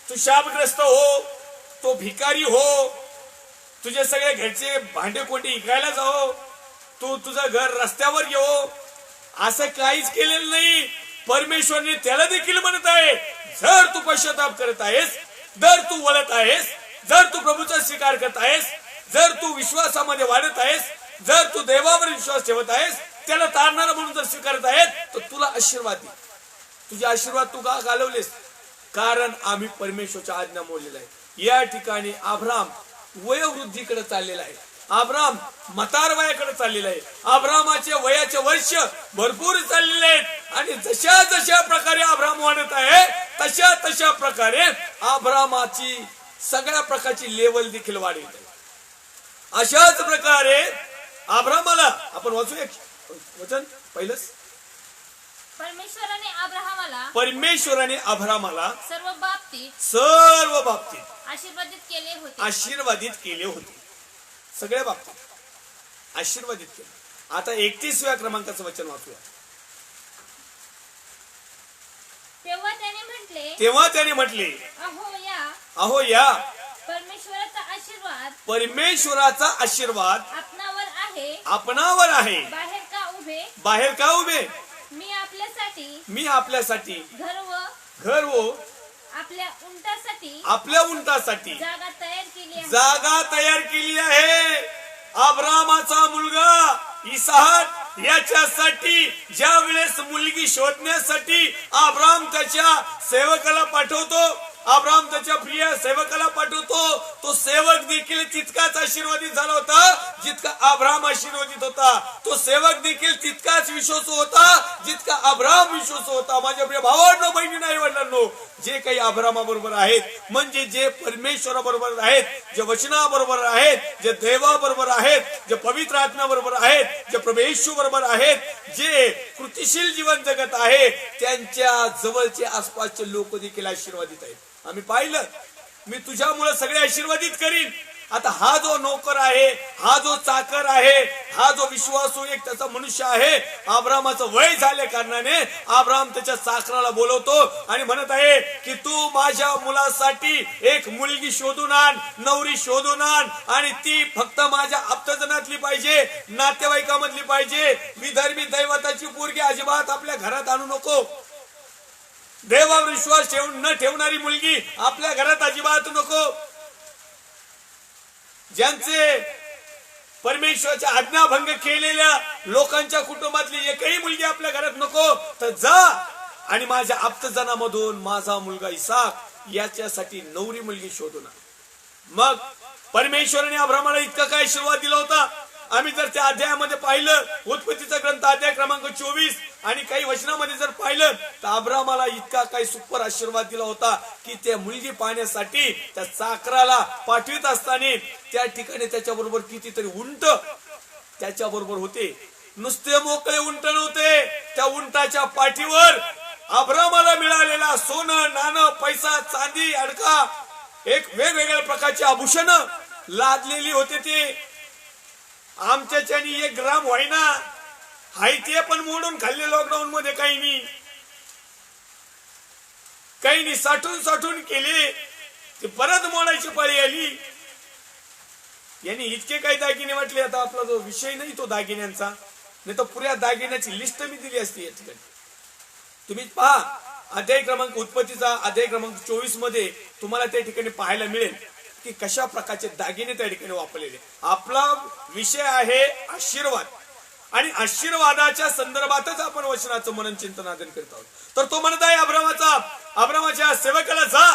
तू शापग्रस्त हो, तो भिकारी हो, तुझे सगळे घरचे भांडे कोंडे इकायला जाओ, तू तुझं घर रस्त्यावर येऊ, असं काहीच केलेलं नाही. परमेश्वरने त्याला देखील म्हणत आहे, जर तू पश्चाताप करत आहेस, जर तू वळत आहेस, जर तू प्रभूचा स्वीकार करत आहेस, जर तू विश्वासामध्ये वाढत आहेस, जर तू देवावर विश्वास ठेवत आहेस, त्याला तारणारा म्हणून जर स्वीकारत आहेत, तर तुला आशीर्वाद दे. तुझे आशीर्वाद तू का घालवलेस? कारण आम्ही परमेश्वरच्या आज्ञा मोडलेला आहे. या ठिकाणी अब्राम वयोवृद्धीकडे चाललेला आहे. अब्राम म्हातार वयाकडे चाललेला आहे. अब्रामाचे वयाचे वर्ष भरपूर चाललेले आहेत आणि जशा जशा प्रकारे अब्राम वाढत आहे, तशा तशा प्रकारे अब्रामाची सगळ्या प्रकारची लेवल देखील वाढत आहे. अशाच प्रकारे अब्रामाला आपण वाचूया वचन पहिलंच. परमेश्वराने अब्रामाला सर्व बाबतीत आशीर्वादित केले होते. सगळ्या बाबतीत आशीर्वादित केले. आता 31व्या क्रमांकाचं वचन वाचूया. तेव्हा त्याने म्हटले, अहो या परमेश्वराचा आशीर्वाद आपणावर आहे. बाहेर का उभे? मी आपल्यासाठी घर व आपल्या उंटासाठी जागा तयार केली आहे. अब्रामाचा मुलगा इसहाक याच्यासाठी ज्या वेळेस मुलगी शोधण्यासाठी अब्राम त्याच्या सेवकाला पाठवतो, अब्राम त्याच्या प्रिय सेवकाला पाठवतो, तो सेवक देखील तितकाच आशीर्वादित झाला होता जितका अब्राम आशीर्वादित होता. तो सेवक देखील तितकाच विश्वासू होता जितका अब्राम विश्वासू होता. माझ्या प्रिय भावांनो बहिणींनो आई वडिलांनो, जे काही अब्रामाबरोबर आहेत, म्हणजे जे परमेश्वराबरोबर आहेत, जे वचनाबरोबर आहेत, जे देवाबरोबर आहेत, जे पवित्र आत्म्याबरोबर आहेत, जे प्रभू बरोबर आहेत, जे कृतिशील जीवन जगत आहे, त्यांच्या जवळचे आसपासचे लोक देखील आशीर्वादित आहेत. आम्ही पाहिलं, मी तुझ्यामुळे सगळे आशीर्वादित करीन. आता हा जो नोकर आहे, हा जो चाकर आहे, हा जो विश्वासू एक त्याचा मनुष्य आहे, अब्रामाचं वय झाले कारणाने अब्राम त्याच्या चाकराला बोलवतो आणि म्हणत आहे की तू माझ्या मुलासाठी एक मुलगी शोधून आण, नवरी शोधून आण, आणि ती फक्त माझ्या आप्तजनातली पाहिजे, नातेवाईकामधली पाहिजे. विधर्मी दैवताची पोरगी अजिबात आपल्या घरात आणू नको. देवावर विश्वास न ठेवणारी मुलगी आपल्या घरात अजिबात नको. ज्यांचे परमेश्वराच्या आज्ञाभंग केलेल्या लोकांच्या कुटुंबातली एकही मुलगी आपल्या घरात नको. तर जा आणि माझ्या आप्तजनामधून माझा मुलगा इसहाक याच्यासाठी नवरी मुलगी शोधून आण. मग परमेश्वराने अब्रामाला इतका काय आशीर्वाद दिला होता. आम्ही जर त्या अध्यायामध्ये पाहिलं, उत्पत्तीचा ग्रंथ अध्याय क्रमांक 24 आणि काही वचनामध्ये जर पाहिलं, तर अब्रामाला इतका काही सुपर आशीर्वाद दिला होता की त्या मुलगी पाहण्यासाठी त्या चाकराला पाठवित असताना त्या ठिकाणी त्याच्याबरोबर कितीतरी उंट त्याच्याबरोबर होते. नुसते मोकळे उंट नव्हते, त्या उंटाच्या पाठीवर अब्रामाला मिळालेला सोनं, नाणं, पैसा, चांदी, अडका, एक वेगवेगळ्या प्रकारची आभूषण लादलेली होते. ते आमच्याच्यानी 1 ग्राम व्हायना, हाय ते पण मोडून खाल्ले लॉकडाऊन मध्ये. काही साठून केले, ते परत मोडायची पाळी आली. यांनी इतके काही दागिने वाटले. आता आपला जो विषय नाही तो दागिन्यांचा, नाही तर पुऱ्या दागिन्याची लिस्ट मी दिली असती या ठिकाणी. तुम्ही पहा, अध्याय क्रमांक उत्पत्तीचा अध्याय क्रमांक 24 मध्ये तुम्हाला त्या ठिकाणी पाहायला मिळेल की कशा प्रकारचे दागिने त्या ठिकाणी वापरलेले. आपला विषय आहे आशीर्वाद, आणि आशीर्वादाच्या संदर्भातच आपण वचनाचं मनन चिंतन आदन करत आहोत. तर तो म्हणत आहे अब्रामाच्या सेवकाला जा,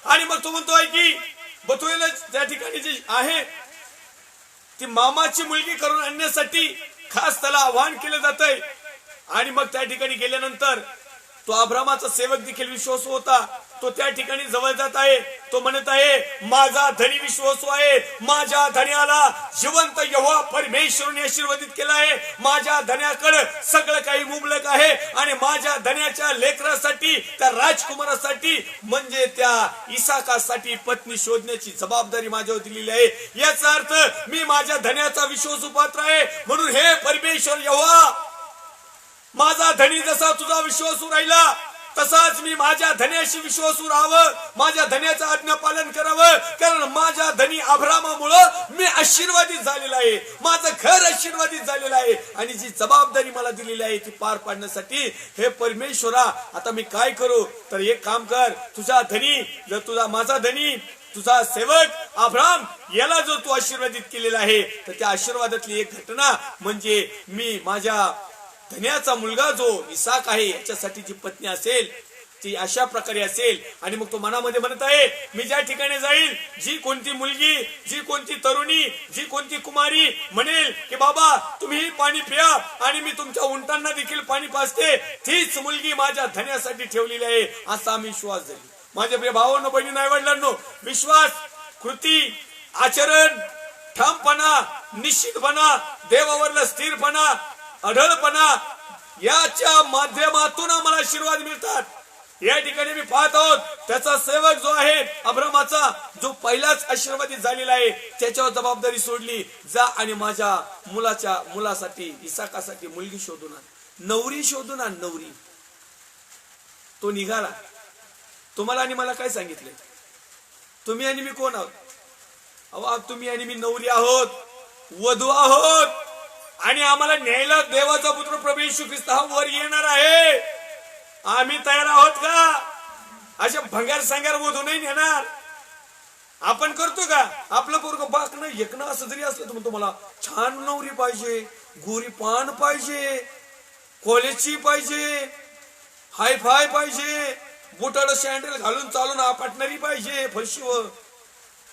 आणि मग तो म्हणतोय की बथुएल त्या ठिकाणी जी आहे ती मामाची मुलगी करून आणण्यासाठी खास त्याला आवाहन केलं जात आहे. आणि मग त्या ठिकाणी गेल्यानंतर तो अब्रामाचा सेवक देखील विश्वासू होता. तो त्या ठिकाणी जवळ जात आहे. तो म्हणत आहे माझा धनी विश्वासू आहे, माझ्या धन्याला जिवंत यहोवा परमेश्वराने आशीर्वादित केला आहे. माझ्या धन्याकडे सगळं काही मुबलक आहे आणि माझ्या धन्याच्या लेकरासाठी, त्या राजकुमारासाठी म्हणजे त्या इसाकासाठी पत्नी शोधण्याची जबाबदारी माझ्यावर दिलेली आहे. याचा अर्थ मी माझ्या धन्याचा विश्वासू पात्र आहे. म्हणून हे परमेश्वर यहोवा, माझा धनी जसा तुझा विश्वासू राहिला तसाच मी माझ्या धन्याशी विश्वासू राहावं, माझ्या धन्याचं आज्ञा पालन करावं. कारण माझ्या धनी अब्रामामुळं मी आशीर्वादित झालेला आहे, माझं घर आशीर्वादित झालेलं आहे आणि जी जबाबदारी मला दिलेली आहे ती पार पाडण्यासाठी हे परमेश्वरा आता मी काय करू? तर एक काम कर, तुझा धनी, जर तुझा माझा धनी तुझा सेवक अब्राम याला जो तू आशीर्वादित केलेला आहे तर त्या आशीर्वादातली एक घटना म्हणजे मी माझ्या धन्याचा मुलगा जो इसाक आहे याच्यासाठी जी पत्नी असेल ती अशा प्रकारे असेल. आणि मग तो मनामध्ये म्हणत आहे मी ज्या ठिकाणी जाईल, जी कोणती मुलगी, जी कोणती तरुणी, जी कोणती कुमारी म्हणेल की बाबा तुम्ही पाणी प्या आणि मी तुमच्या उंटांना देखील पाणी पाजते, तीच मुलगी माझ्या धन्यासाठी ठेवलेली आहे असा आम्ही विश्वास झाली. माझ्या प्रिय भावांनो, बहिणी, आई-वडिलांनो, विश्वास, कृती, आचरण, ठामपणा, निश्चितपणा, देवावरला स्थिरपणा, अढळपणा याच्या माध्यमातून आम्हाला आशीर्वाद मिळतात. या ठिकाणी मी पाहत आहोत त्याचा सेवक जो आहे अब्रामाचा, जो पहिलाच आशीर्वादित झालेला आहे, त्याच्यावर जबाबदारी सोडली, जा आणि माझ्या मुलासाठी इसाकासाठी मुलगी शोधून आण, नवरी शोधून आण, नवरी. तो निघाला. तुम्हाला आणि मला काय सांगितलंय? तुम्ही आणि मी कोण आहोत? अहो, तुम्ही आणि मी नवरी आहोत, वधू आहोत आणि आम्हाला न्यायला देवाचा पुत्र प्रभू येशू ख्रिस्त हा वर येणार आहे. आम्ही तयार आहोत का? अशा भंगार सांगार वधू नाही नेणार. आपण करतो का? आपलं पोरग बाकणं एकणं असं जरी असलं तर म्हणतो मला छान नवरी पाहिजे, गोरी पान पाहिजे, कॉलेजची पाहिजे, हाय फाय पाहिजे, बुटाड सँडल घालून चालून आपटणारी पाहिजे, फशीवर.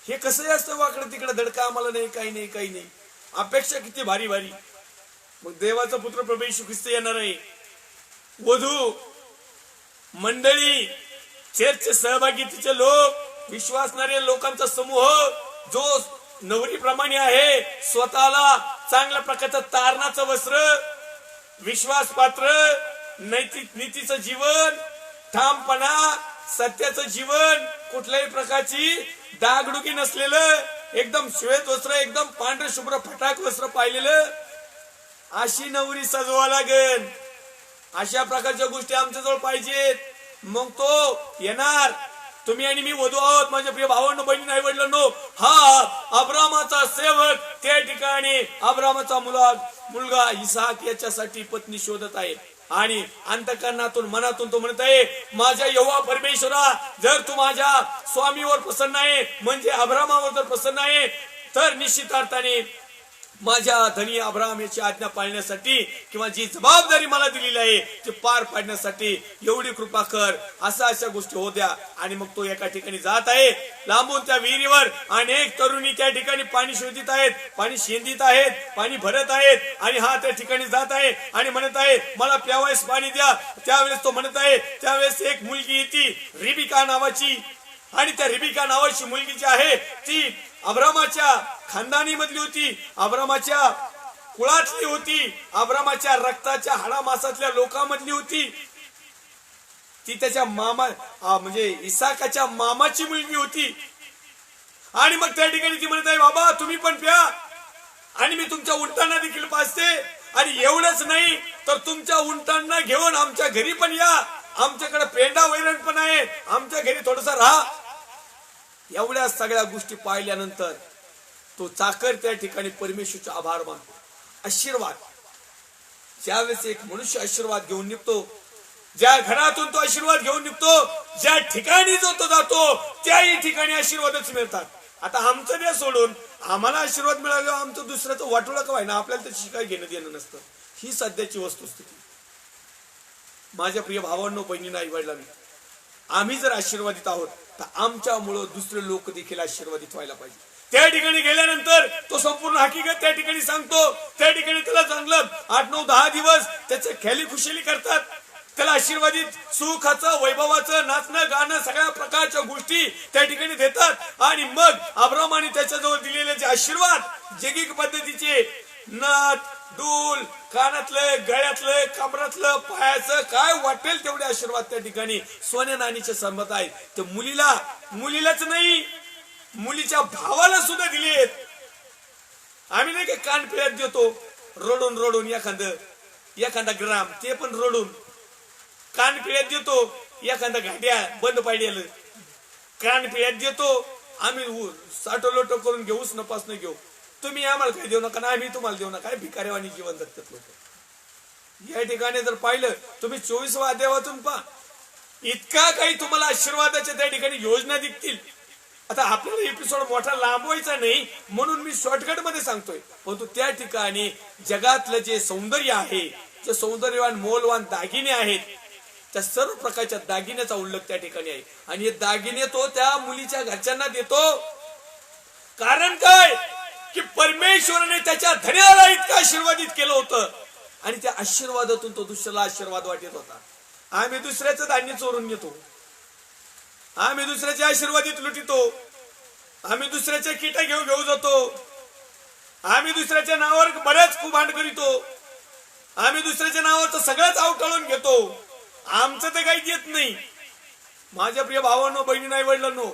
हे कसं असतं वाकडं तिकडं धडका आम्हाला नाही, काही नाही, काही नाही. अपेक्षा किती भारी भारी. मग देवाचा पुत्र प्रभू येशू ख्रिस्त येणार आहे. वधू मंडळी, चर्च सहभागी तिचे लोक, विश्वासणारे लोकांचा समूह जो नवरीप्रमाणे आहे, स्वतःला चांगल्या प्रकारचं तारणाचं वस्त्र, विश्वासपात्र, नीतीचं जीवन, ठामपणा, सत्याचं जीवन, कुठल्याही प्रकारची डागडुगी नसलेलं, एकदम श्वेत वस्त्र, एकदम पांढरे शुभ्र फटाक वस्त्र पाहिलेलं, अशी नवरी सजवा लागेल. अशा प्रकारच्या गोष्टी आमच्याजवळ पाहिजेत. मग तो येणार. तुम्ही आणि मी वधू आहोत. माझ्या प्रिय भावांनो, बहिणी, आई वडिलांनो, हा अब्रामाचा सेवक त्या ठिकाणी अब्रामाचा मुलगा इसाक याच्यासाठी पत्नी शोधत आहे आणि अंतःकरणातून, मनातून तो म्हणत आहे माझ्या यहोवा परमेश्वरा, जर तू माझ्या स्वामीवर प्रसन्न आहे म्हणजे अब्रामावर जर प्रसन्न आहे तर निश्चित अर्थाने माझ्या धनी अब्राम याची आज्ञा पाळण्यासाठी किंवा जी जबाबदारी मला दिलेली आहे ती पार पाडण्यासाठी एवढी कृपा कर. अशा गोष्टी होत्या. आणि मग तो एका ठिकाणी जात आहे. लांबून त्या विहिरीवर अनेक तरुणी त्या ठिकाणी पाणी शोधित आहेत, पाणी शेंदित आहेत, पाणी भरत आहेत आणि हा त्या ठिकाणी जात आहे आणि म्हणत आहे मला प्यावयास पाणी द्या. त्यावेळेस तो म्हणत आहे, त्यावेळेस एक मुलगी येते रिबिका नावाची, आणि त्या रिबिका नावाची मुलगी जी आहे ती अब्रामाच्या खानदानी मधली होती, अब्रामाच्या कुळातली होती, अब्रामाच्या रक्ताच्या हाडामासातल्या लोकांमधली होती. ती त्याच्या मामा म्हणजे इसाकाच्या मामाची मुलगी होती. आणि मग त्या ठिकाणी ती म्हणत आहे बाबा तुम्ही पण प्या आणि मी तुमच्या उंटांना देखील पाजते, आणि एवढंच नाही तर तुमच्या उंटांना घेऊन आमच्या घरी पण या, आमच्याकडे पेंडा वैरण पण आहे, आमच्या घरी थोडस राहा. एवढ्या सगळ्या गोष्टी पाहिल्यानंतर तो चाकर त्या ठिकाणी परमेश्वरचा आभार मानतो. आशीर्वाद, ज्यावेळेस एक मनुष्य आशीर्वाद घेऊन निघतो, ज्या घरातून तो आशीर्वाद घेऊन निघतो, ज्या ठिकाणी जो तो जातो त्याही ठिकाणी आशीर्वादच मिळतात. आता आमचं द्या सोडून आम्हाला आशीर्वाद मिळाला, आमचं दुसऱ्याचं वाटोळं का व्हायना, आपल्याला त्याची काही घेणं देणं नसतं. ही सध्याची वस्तुस्थिती. माझ्या प्रिय भावांनो, बहिणींनो, आई वडिलांनो, आम्ही जर आशीर्वादित आहोत तर आमच्यामुळं दुसरे लोक देखील आशीर्वादित व्हायला पाहिजे. त्या ठिकाणी गेल्यानंतर तो संपूर्ण हकीकत त्या ठिकाणी सांगतो. त्या ठिकाणी त्याला चांगलं 8, 9, 10 दिवस त्याचे खेली खुशाली करतात. त्याला आशीर्वादित सुखाचं वैभवाचं नाचणं गाणं सगळ्या प्रकारच्या गोष्टी त्या ठिकाणी देतात आणि मग अब्रामाने त्याच्याजवळ दिलेले जे आशीर्वाद जैगिक पद्धतीचे नथ डूल कानातलं गळ्यातलं कमरातलं पायाचं काय वाटेल तेवढे आशीर्वाद त्या ठिकाणी सोन्या नाणीचे संमत आहेत. ते मुलीलाच नाही मुलीच्या भावाला सुद्धा दिलेत. आम्ही नाही का कान पिळ्यात देतो रडून रडून एखादा ग्राम ते पण रडून कान पिळ्यात देतो. एखादा घाट्या बंद पाडलेलं कान पिळ्यात देतो. आम्ही साठो लोटो करून घेऊच नपास न घेऊ. तुम्ही आम्हाला काय देऊ नका ना आम्ही तुम्हाला देऊ नका. भिकाऱ्यावानी जीवन जगतात लोक. या ठिकाणी जर पाहिलं तुम्ही 24व्या अध्यायातून पहा इतका काही तुम्हाला आशीर्वादाच्या त्या ठिकाणी योजना दिसतील. आता आपल्याला एपिसोड मोठा लांबवायचा नाही म्हणून मी शॉर्टकट मध्ये सांगतोय. परंतु त्या ठिकाणी जगातलं जे सौंदर्य आहे जे सौंदर्यवान मोलवान दागिने आहेत त्या सर्व प्रकारच्या दागिन्याचा उल्लेख त्या ठिकाणी आहे. आणि हे दागिने तो त्या मुलीच्या घरच्यांना देतो. कारण काय की परमेश्वराने त्याच्या धन्याला इतकं आशीर्वादित केलं होतं आणि त्या आशीर्वादातून तो दुसऱ्याला आशीर्वाद वाटत होता. आम्ही दुसऱ्याचं धान्य चोरून घेतो. आम्ही दुसऱ्याच्या आशीर्वादित लुटितो. आम्ही दुसऱ्याच्या किटा घेऊ जातो. आम्ही दुसऱ्याच्या नावावर बऱ्याच कुभांड करीतो. आम्ही दुसऱ्याच्या नावाचं सगळंच आवटाळून घेतो. आमचं तर काही देत नाही. माझ्या प्रिय भावांनो बहिणी आई वडिलांनो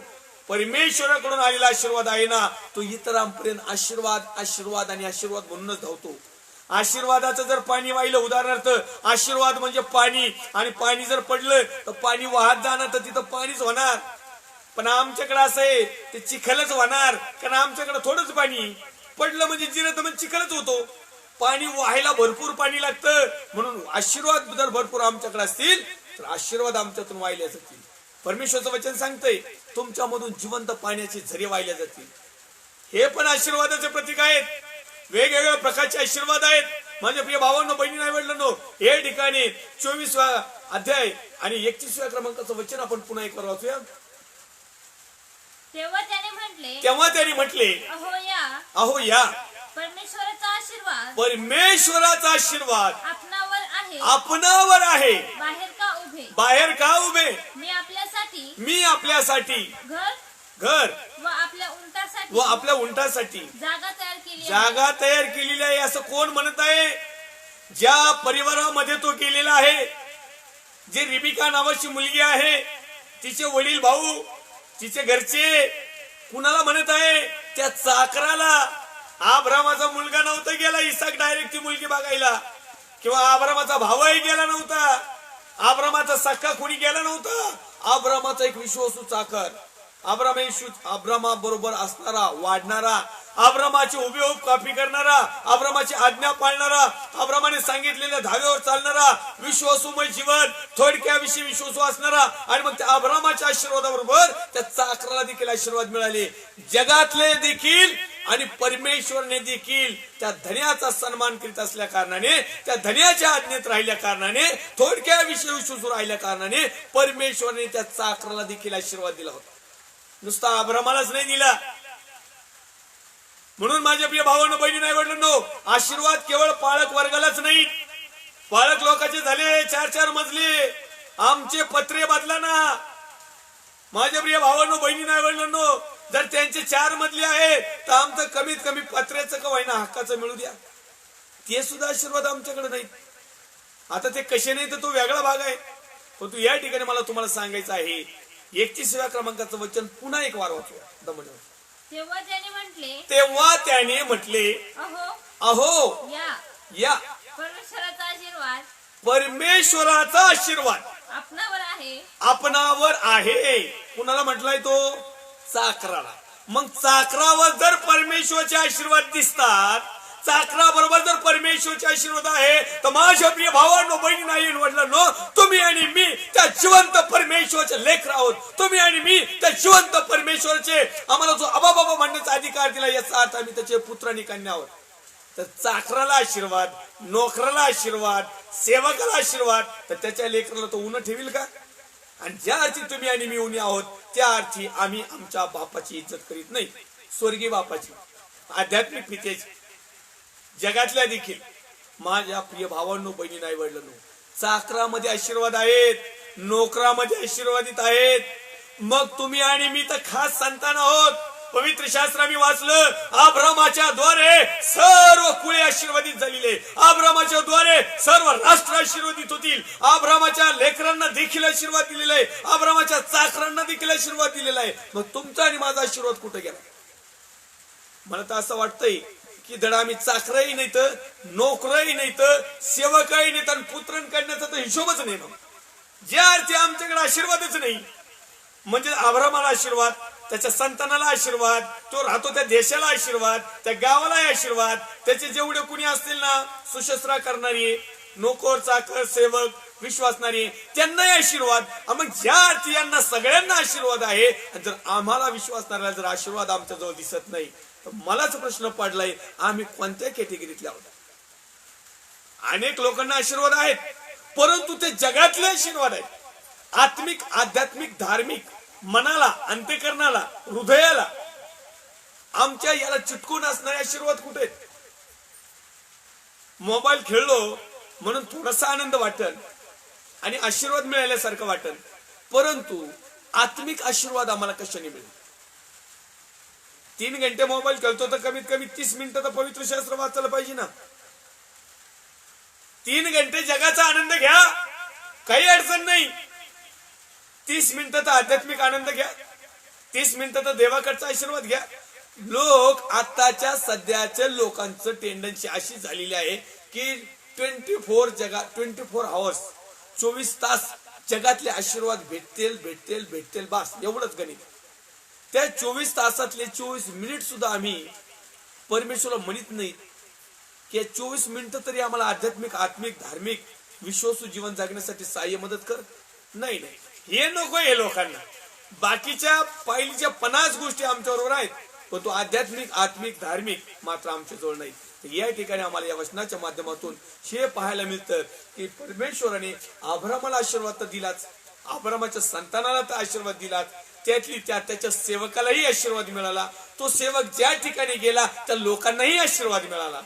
परमेश्वराकडून आलेला आशीर्वाद आहे ना तो इतरांपर्यंत आशीर्वाद आणि आशीर्वाद म्हणूनच धावतो. आशीर्वादाचं जर पाणी वाहिलं उदाहरणार्थ आशीर्वाद म्हणजे पाणी आणि पाणी जर पडलं तर पाणी वाहत जाणार तर तिथं पाणीच होणार. पण आमच्याकडे असं आहे ते चिखलच होणार कारण आमच्याकडे थोडंच पाणी पडलं म्हणजे जिरत म्हणजे चिखलच होतो. पाणी वाहायला भरपूर पाणी लागतं. म्हणून आशीर्वाद जर भरपूर आमच्याकडे असतील तर आशीर्वाद आमच्यातून वाहिल्या जातील. परमेश्वरचं वचन सांगतंय तुमच्यामधून जिवंत पाण्याचे झरे वाहिल्या जातील. हे पण आशीर्वादाचे प्रतीक आहेत. वेगवेगळ्या प्रकारचे आशीर्वाद आहेत. माझ्या प्रिय भावांनो बहिणी आई वडिलांनो हे ठिकाणी 24वा अध्याय आणि 31व्या क्रमांकाचं वचन आपण पुन्हा एक वाचूया. तेव्हा त्याने म्हटले अहो या परमेश्वराचा आशीर्वाद आपणावर आहे. बाहेर का उभे मी आपल्यासाठी घर व आपल्या उंटासाठी जागा तयार केलेली आहे असं कोण म्हणत आहे. ज्या परिवारामध्ये तो गेलेला आहे जे रिबिका नावाची मुलगी आहे तिचे वडील भाऊ तिचे घरचे कुणाला म्हणत आहे त्या चाकराला. अब्रामाचा मुलगा नव्हता गेला इसाक डायरेक्ट ती मुलगी बघायला किंवा अब्रामाचा भावही गेला नव्हता. अब्रामाचा सख्खा कोणी गेला नव्हता. अब्रामाचा एक विश्वासू चाकर अब्रामा बरोबर असणारा वाढणारा अब्रामाची हुबेहूब कॉपी करणारा अब्रामाची आज्ञा पाळणारा अब्रामाने सांगितलेल्या धाव्यावर चालणारा विश्वासूमय जीवन थोडक्याविषयी विश्वासू असणारा आणि मग त्या अब्रामाच्या आशीर्वादाबरोबर त्या चाकराला देखील आशीर्वाद मिळाले. जगातले देखील आणि परमेश्वरने देखील त्या धन्याचा सन्मान करीत असल्या कारणाने त्या धन्याच्या आज्ञेत राहिल्या कारणाने थोडक्याविषयी विश्वासू राहिल्या कारणाने परमेश्वरने त्या चाकराला देखील आशीर्वाद दिला होता. नुसता अब्रामालाच नाही दिला. म्हणून माझ्या प्रिय भावांनो बहिणी आई वडिलांनो आशीर्वाद केवळ पाळक वर्गालाच नाही. पाळक लोकांचे झाले 4-4 मजले आमचे पत्रे बदला ना. माझ्या प्रिय भावांनो बहिणी आई वडिलांनो जर त्यांचे 4 मजले आहेत तर आमचं कमीत कमी पत्र्याचं का होईना हक्काचं मिळू द्या. ते सुद्धा आशीर्वाद आमच्याकडे नाही. आता ते कसे नाही तर तो वेगळा भाग आहे. परंतु या ठिकाणी मला तुम्हाला सांगायचं आहे 31व्या क्रमांकाचं वचन पुन्हा एक वार वाचूया. तेव्हा त्याने म्हटले अहो या परमेश्वराचा आशीर्वाद आपणावर आहे. कुणाला म्हटलाय तो चाकराला. मग चाकरावर जर परमेश्वराचे आशीर्वाद दिसतात चाकरा बरोबर जर परमेश्वराचे आशीर्वाद आहे तर माझ्या प्रिय भावांनो बहिणी आई वडिलांनो तुम्ही आणि मी त्या जिवंत परमेश्वराचे लेकर आहोत. तुम्ही आणि मी त्या जिवंत परमेश्वराचे आम्हाला जो आबा बाबा म्हणण्याचा अधिकार दिला याचा अर्थ आम्ही त्याचे पुत्र आणि कन्या आहोत. तर चाकराला आशीर्वाद नोकराला आशीर्वाद सेवकाला आशीर्वाद तर त्याच्या लेकराला तो उन्हा ठेवील का. आणि ज्या अर्थी तुम्ही आणि मी उन्हे आहोत त्या अर्थी आम्ही आमच्या बापाची इज्जत करीत नाही. स्वर्गीय बापाची आध्यात्मिक पित्याची जगातल्या देखील. माझ्या प्रिय भावांनो बहिणी आई वडिलांनो चाकरामध्ये आशीर्वाद आहेत, नोकरामध्ये आशीर्वादित आहेत. मग तुम्ही आणि मी तर खास संतान आहोत. पवित्र शास्त्र आम्ही वाचलं, अब्रामाच्या द्वारे सर्व कुळे आशीर्वादित झालेले, अब्रामाच्या द्वारे सर्व राष्ट्र आशीर्वादित होतील, अब्रामाच्या लेकरांना देखील आशीर्वाद दिलेला आहे, अब्रामाच्या चाकरांना देखील आशीर्वाद दिलेला आहे. मग तुमचा आणि माझा आशीर्वाद कुठे गेला? मला तर असं वाटतंय की धडा आम्ही चाकरही नाही तर नोकरही नाही तर सेवकही नाही तर पुत्रण काढण्याचा तर हिशोबच नाही. मग ज्या अर्थी आमच्याकडे आशीर्वादच नाही, म्हणजे अब्रामाला आशीर्वाद, त्याच्या संतानाला आशीर्वाद, तो राहतो त्या देशाला आशीर्वाद, त्या गावालाही आशीर्वाद, त्याचे जेवढे कुणी असतील ना सुशस्त्रा करणारी, नोकर चाकर सेवक विश्वासणारी, त्यांनाही आशीर्वाद. मग ज्या अर्थी यांना सगळ्यांना आशीर्वाद आहे, जर आम्हाला विश्वासणाऱ्याला जर आशीर्वाद आमच्या जवळ दिसत नाही, तर मलाच प्रश्न पडलाय आम्ही कोणत्या कॅटेगरीतले आहोत. अनेक लोकांना आशीर्वाद आहेत, परंतु ते जगातले आशीर्वाद आहेत. आत्मिक, आध्यात्मिक, धार्मिक, मनाला, अंतःकरणाला, हृदयाला आमच्या याला चिटकून असणारे आशीर्वाद कुठे आहेत? मोबाईल खेळलो म्हणून थोडासा आनंद वाटल आणि आशीर्वाद मिळाल्यासारखं वाटल, परंतु आत्मिक आशीर्वाद आम्हाला कशाने मिळेल? 3 घंटे मोबाईल खेळतो तर कमीत कमी 30 मिनिटं तर पवित्र शास्त्र वाचायला पाहिजे ना. 3 घंटे जगाचा आनंद घ्या, काही अडचण नाही. 30 मिनिटं तर आध्यात्मिक आनंद घ्या, 30 मिनिटं तर देवाकडचा आशीर्वाद घ्या. लोक आताच्या सध्याच्या लोकांचं टेंडन्सी अशी झालेली आहे की 24 आवर्स 24 तास जगातले आशीर्वाद भेटतील बास, एवढंच गणित. त्या 24 तासातले 24 मिनिट सुद्धा आम्ही परमेश्वराला म्हणत नाही की 24 मिनिटं तरी आम्हाला आध्यात्मिक, आत्मिक, धार्मिक, विश्वासू जीवन जगण्यासाठी सहाय्य मदत कर. नाही, हे नको हे लोकांना. बाकीच्या पहिलीच्या 50 गोष्टी आमच्या बरोबर आहेत, पण तो आध्यात्मिक, आत्मिक, धार्मिक मात्र आमच्या जवळ नाही. या ठिकाणी आम्हाला या वचनाच्या माध्यमातून हे पाहायला मिळतं की परमेश्वराने अब्रामाला आशीर्वाद तर दिलाच, अब्रामाच्या संतानाला तर आशीर्वाद दिलाच, त्यातली त्याच्या सेवकालाही आशीर्वाद मिळाला. तो सेवक ज्या ठिकाणी गेला त्या लोकांनाही आशीर्वाद मिळाला.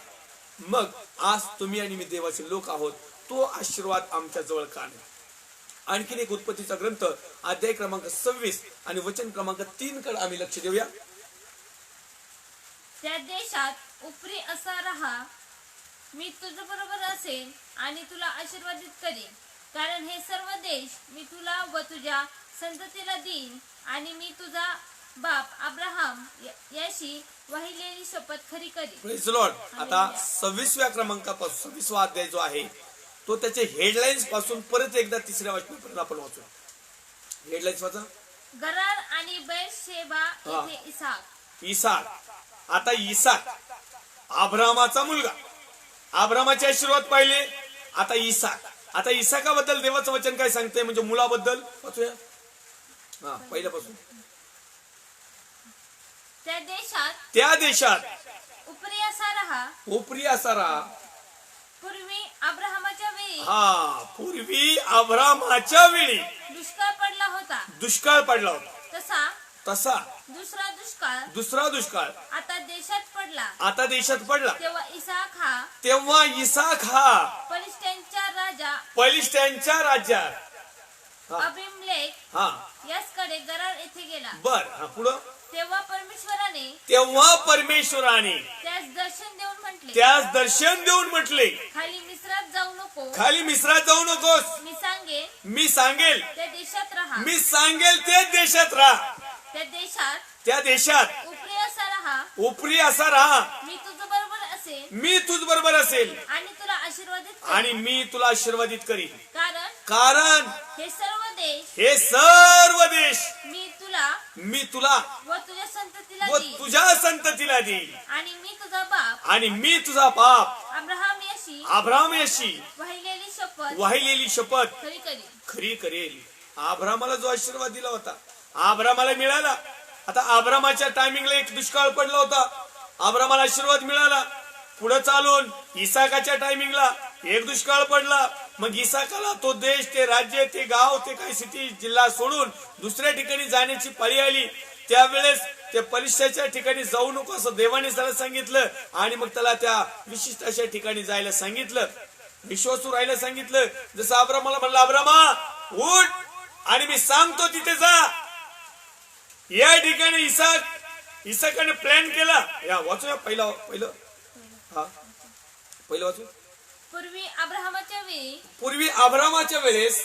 मग आज तुम्ही आणि मी देवाचे लोक आहोत, तो आशीर्वाद आमच्या जवळ का नाही? आणखीन एक उत्पत्तीचा ग्रंथ अध्याय क्रमांक 26 आणि वचन क्रमांक 3 कडे आम्ही लक्ष देऊया. त्या देशात उपरी असा राहा, मी तुझ्या बरोबर असेन आणि तुला आशीर्वादित करेन, कारण हे सर्व देश मी तुला व तुझ्या संततीला देईन, आणि मी तुझा बाप अब्राहम याशी वाहिलेली शपथ खरी करीन. Praise Lord. आता 26व्या क्रमांकापासून 26वा अध्याय जो आहे तो त्याचे हेडलाईन्स पासून परत एकदा 3ऱ्या वचनापर्यंत आपण वाचू. हेडलाईन्स वाचा. गरार आणि बेरशेबा येथे इसाक. आता इसाक अब्रामाचा मुलगा, अब्रामाचे आशीर्वाद पाहिले. आता इसाक, आता इसाकाबद्दल देवाचं वचन काय सांगते, म्हणजे मुलाबद्दल वाचूया. पहिल्यापासून. त्या देशात उपरी असा राहा, उपरी असा राहा. पूर्वी अब्राहमाच्या वेळी, पूर्वी अब्रामाच्या वेळी दुष्काळ पडला होता, दुष्काळ पडला होता. तसा दुसरा दुष्काळ आता देशात पडला. तेव्हा इसाक हा पलिष्ठ्यांच्या राज्यात अबीमेलेक यासकडे गरार येथे गेला. बर, पुढं. तेव्हा परमेश्वराने त्यास दर्शन देऊन म्हटले, खाली मिस्रात जाऊ नकोस. मी सांगेल त्या देशात राहा. त्या देशात उपरी असा राहा. मी तुझ बरोबर असेल आणि मी तुला आशीर्वादित करीन. कारण हे सर्व देश मी तुला व तुझ्या संततीला देईल, आणि मी तुझा बाप अब्राहम याशी वाहिलेली शपथ खरी करेल. अब्राहमाला जो आशीर्वाद दिला होता अब्राहमाला मिळाला. आता अब्राहमाच्या टायमिंगला एक दुष्काळ पडला होता, अब्राहमाला आशीर्वाद मिळाला. पुढे चालून इसाकाच्या टायमिंगला एक दुष्काळ पडला. मग इसाकाला तो देश, ते राज्य, ते गाव, ते काही सिटी जिल्हा सोडून दुसऱ्या ठिकाणी जाण्याची पाळी आली. त्यावेळेस ते पलिष्ठ्याच्या ठिकाणी जाऊ नको असं देवाने त्याला सांगितलं, आणि मग त्याला त्या विशिष्ट अशा ठिकाणी जायला सांगितलं. विश्वासू राहायला सांगितलं. जसं अब्रामाला म्हणलं, अब्रामा उठ आणि मी सांगतो तिथे जा. या ठिकाणी इसाकाने प्लॅन केला. या वाचूया पहिलं हा पहिलं वाचू. पूर्वी अब्रामाच्या वेळेस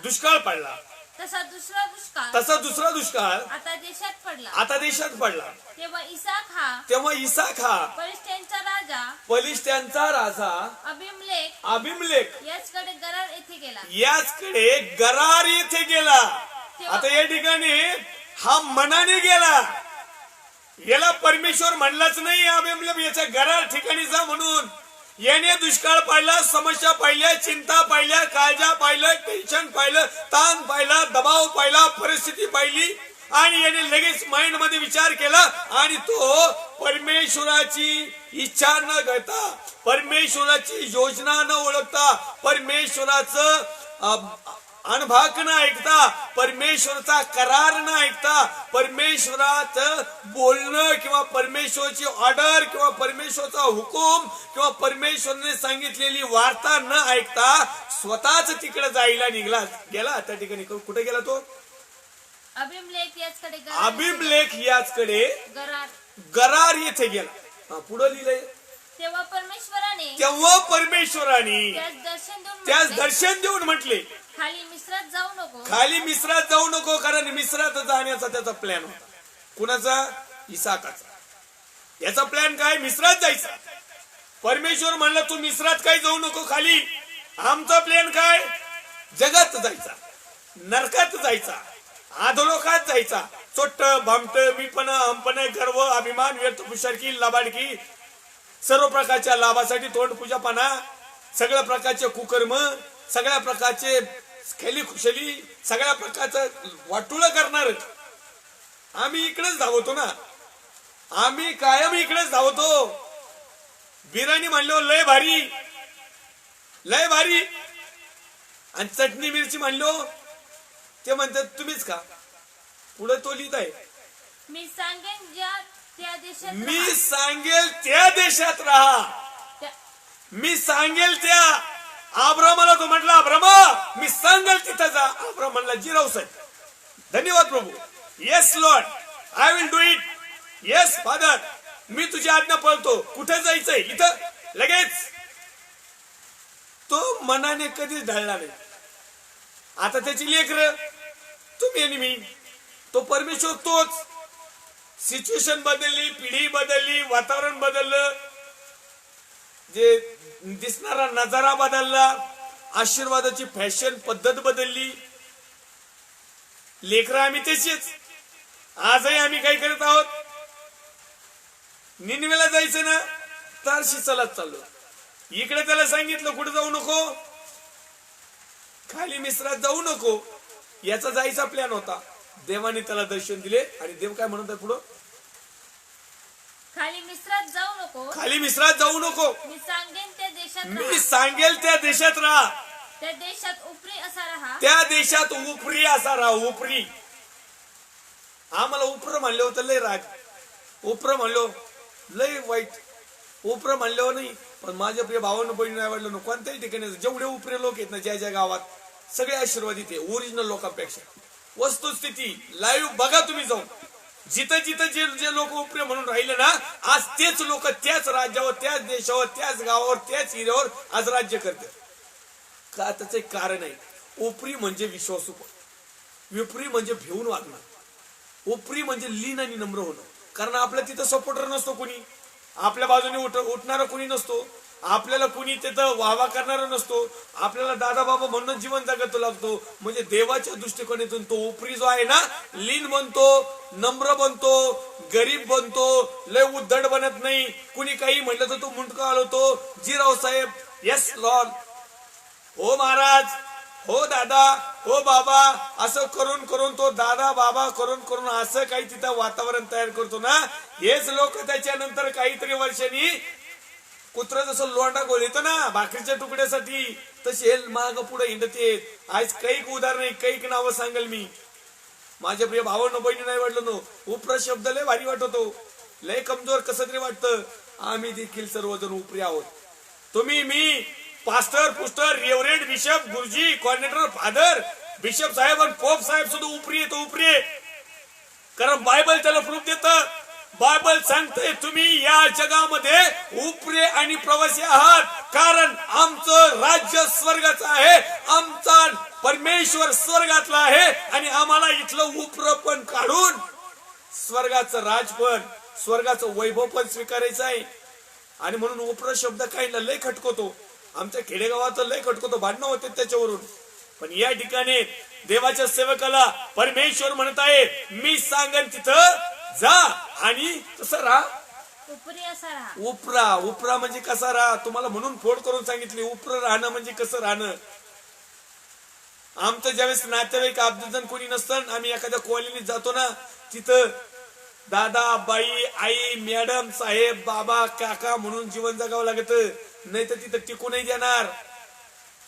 दुष्काळ पडला. तसा दुसरा दुष्काळ आता देशात पडला. तेव्हा इसाक हा पलिश्त्यांचा राजा अबिमलेक याचकडे गरार येथे गेला. आता या ठिकाणी हा मनाने गेला. याला परमेश्वर म्हणलाच नाही अबिमलेक याच्या गरार ठिकाणी जा म्हणून. याने दुष्काळ पाहिला, समस्या पाहिल्या, चिंता पाहिल्या, काळजा पाहिलं, टेन्शन पाहिलं, ताण पाहिला, दबाव पाहिला, परिस्थिती पाहिली आणि याने लगेच माइंड मध्ये विचार केला आणि तो परमेश्वराची इच्छा न करता, परमेश्वराची योजना न ओळखता, परमेश्वराचं अनभाक न ऐकता, परमेश्वराचा करार न ऐकता, परमेश्वरात बोलणं किंवा परमेश्वराची ऑर्डर किंवा परमेश्वराचा हुकूम किंवा परमेश्वरने सांगितलेली वार्ता न ऐकता स्वतःच तिकडे जायला गेला. त्या ठिकाणी कुठे गेला तो? अबिमलेक याचकडे गरार येथे गेला. पुढे लिहिलंय, तेव्हा परमेश्वराने त्यास दर्शन देऊन म्हटले, खाली मिस्रात जाऊ नको. कारण मिस्रात जाण्याचा त्याचा प्लॅन होता. कुणाचा? इसाकाचा. याचा प्लॅन काय? मिस्रात जायचा. परमेश्वर म्हणलं तू मिस्रात काही जाऊ नको खाली. आमचा प्लॅन काय? जगात जायचा, नरकात जायचा, अधोलोकात जायचा. चोट्ट भामट मीपण हमपण गर्व अभिमान व्यर्थ पुषारकी लबाडकी सर्व प्रकारच्या लाभासाठी तोंड पूजापणा, सगळ्या प्रकारचे कुकर्म, सगळ्या प्रकारचे खेली खुशली, सगळ्या प्रकारचं वाटुळ करणार. आम्ही इकडेच धावतो ना. आम्ही कायम इकडेच धावतो. बिर्याणी म्हणलो लय भारी, लय भारी. आणि चटणी मिरची म्हणलो ते म्हणतात तुम्हीच का. पुढे तो लिहित आहे, मी सांगेल त्या देशात राहा. मी सांगेल त्या. अब्रामाला तो म्हटला, अब्रामा मी सांगेल तिथं जा. अब्राम म्हणला, जिराव साहेब धन्यवाद प्रभू. Yes Lord, I will do it. Yes father, मी तुझी आज्ञा पाळतो. कुठे जायचंय? इथं लगेच. तो मनाने कधीच ढळला नाही. आता त्याची लेकरं तुम्ही आणि मी, तो परमेश्वर तोच. सिच्युएशन बदलली, पिढी बदलली, वातावरण बदललं, जे दिसणारा नजारा बदलला, आशीर्वादाची फॅशन पद्धत बदलली. लेकरं आम्ही त्याचीच. आजही आम्ही काय करत आहोत? निनवेला जायचं ना, तारशी चलत चाललो. इकडे त्याला सांगितलं कुठे जाऊ नको, खाली मिस्रात जाऊ नको. याचा जायचा प्लॅन होता. देवाने त्याला दर्शन दिले आणि देव काय म्हणत आहे पुढं? खाली मिस्रात जाऊ नको. मी सांगेल त्या देशात राहा. त्या देशात उपरी असा राहा. उपरी. आम्हाला उपर म्हणले होतं लय राग. उपर म्हणलो लय वाईट. उपर म्हणल्यावर नाही. पण माझ्या प्रिय भावांना बहिणी आवडलं ना, कोणत्याही ठिकाणी जेवढे उपरे लोक आहेत ना, ज्या ज्या गावात, सगळे आशीर्वादित आहे ओरिजिनल लोकांपेक्षा. वस्तुस्थिती लाईव्ह बघा तुम्ही जाऊन. जिथं जिथं जे लोक उपरे म्हणून राहिले ना, आज तेच लोक त्याच राज्यावर, त्याच देशावर, त्याच गावावर, त्याच हिऱ्यावर आज राज्य करतात. का? त्याचं एक कारण आहे. उपरी म्हणजे विश्वासू, विपरी म्हणजे भिवून वागणं, उपरी म्हणजे लीन आणि नम्र होणं. कारण आपल्या तिथं सपोर्टर नसतो कोणी, आपल्या बाजूने उठणारा कोणी नसतो, आपल्याला कुणी तिथं वाहवा करणारा नसतो, आपल्याला दादा बाबा म्हणून जीवन जगत लागतो. म्हणजे देवाच्या दृष्टिकोनातून तो उपरी जो आहे ना, लीन बनतो, नम्र बनतो, गरीब बनतो, लय उद्धड बनत नाही. कुणी काही म्हटलं तर तो मुंडका आळवतो. जिराव साहेब, येस लॉर्ड, हो महाराज, हो दादा, हो बाबा, असं करून करून तो दादा बाबा करून करून असं काही तिथं वातावरण तयार करतो ना. हेच लोक त्याच्यानंतर काहीतरी वर्षांनी कुत्र जसं लोंडा गोळ येतो ना भाकरीच्या तुकड्यासाठी, तसे माग पुढे हिंडते. आज काही उदाहरण, काही नावं सांगेल मी. माझ्या प्रिय भावांनो बहिणी नाही वाटलं नो, उप्र शब्द लय भारी वाटतो, लय कमजोर कसं तरी वाटतं. आम्ही देखील सर्वजण उपरी आहोत. तुम्ही, मी, पास्टर पुस्टर रेव्हरेंड बिशप गुरुजी कॉर्डिनेटर फादर बिशप साहेब आणि पोप साहेब सुद्धा उपरी येतो उपरी, कारण बायबल त्याला प्रूफ देतं. बायबल सांगते तुम्ही या जगामध्ये उपरे आणि प्रवासी आहात, कारण आमचं राज्य स्वर्गाचं आहे, आमचा परमेश्वर स्वर्गातला आहे आणि आम्हाला इथलं उपर पण काढून स्वर्गाचं राज पण स्वर्गाचं वैभव पण स्वीकारायचं आहे. आणि म्हणून उपर शब्द काहीला लय खटकवतो, आमच्या खेडेगावात लय खटकवतो, भांडणं होते त्याच्यावरून. पण या ठिकाणी देवाच्या सेवकाला परमेश्वर म्हणत आहे मी सांगन तिथं जा आणि तसं राहा. उपरी असा राहा. उपरा उपरा म्हणजे कसा राहा, तुम्हाला म्हणून फोड करून सांगितले उपर राहणं म्हणजे कसं राहणं. आमचं ज्यावेळेस नातेवाईक अब्दुजन कोणी नसतं, आम्ही एखाद्या कॉलनीत जातो ना, तिथं दादा बाई आई मॅडम साहेब बाबा काका म्हणून जीवन जगावं लागत, नाही तर तिथं टिकू नाही देणार.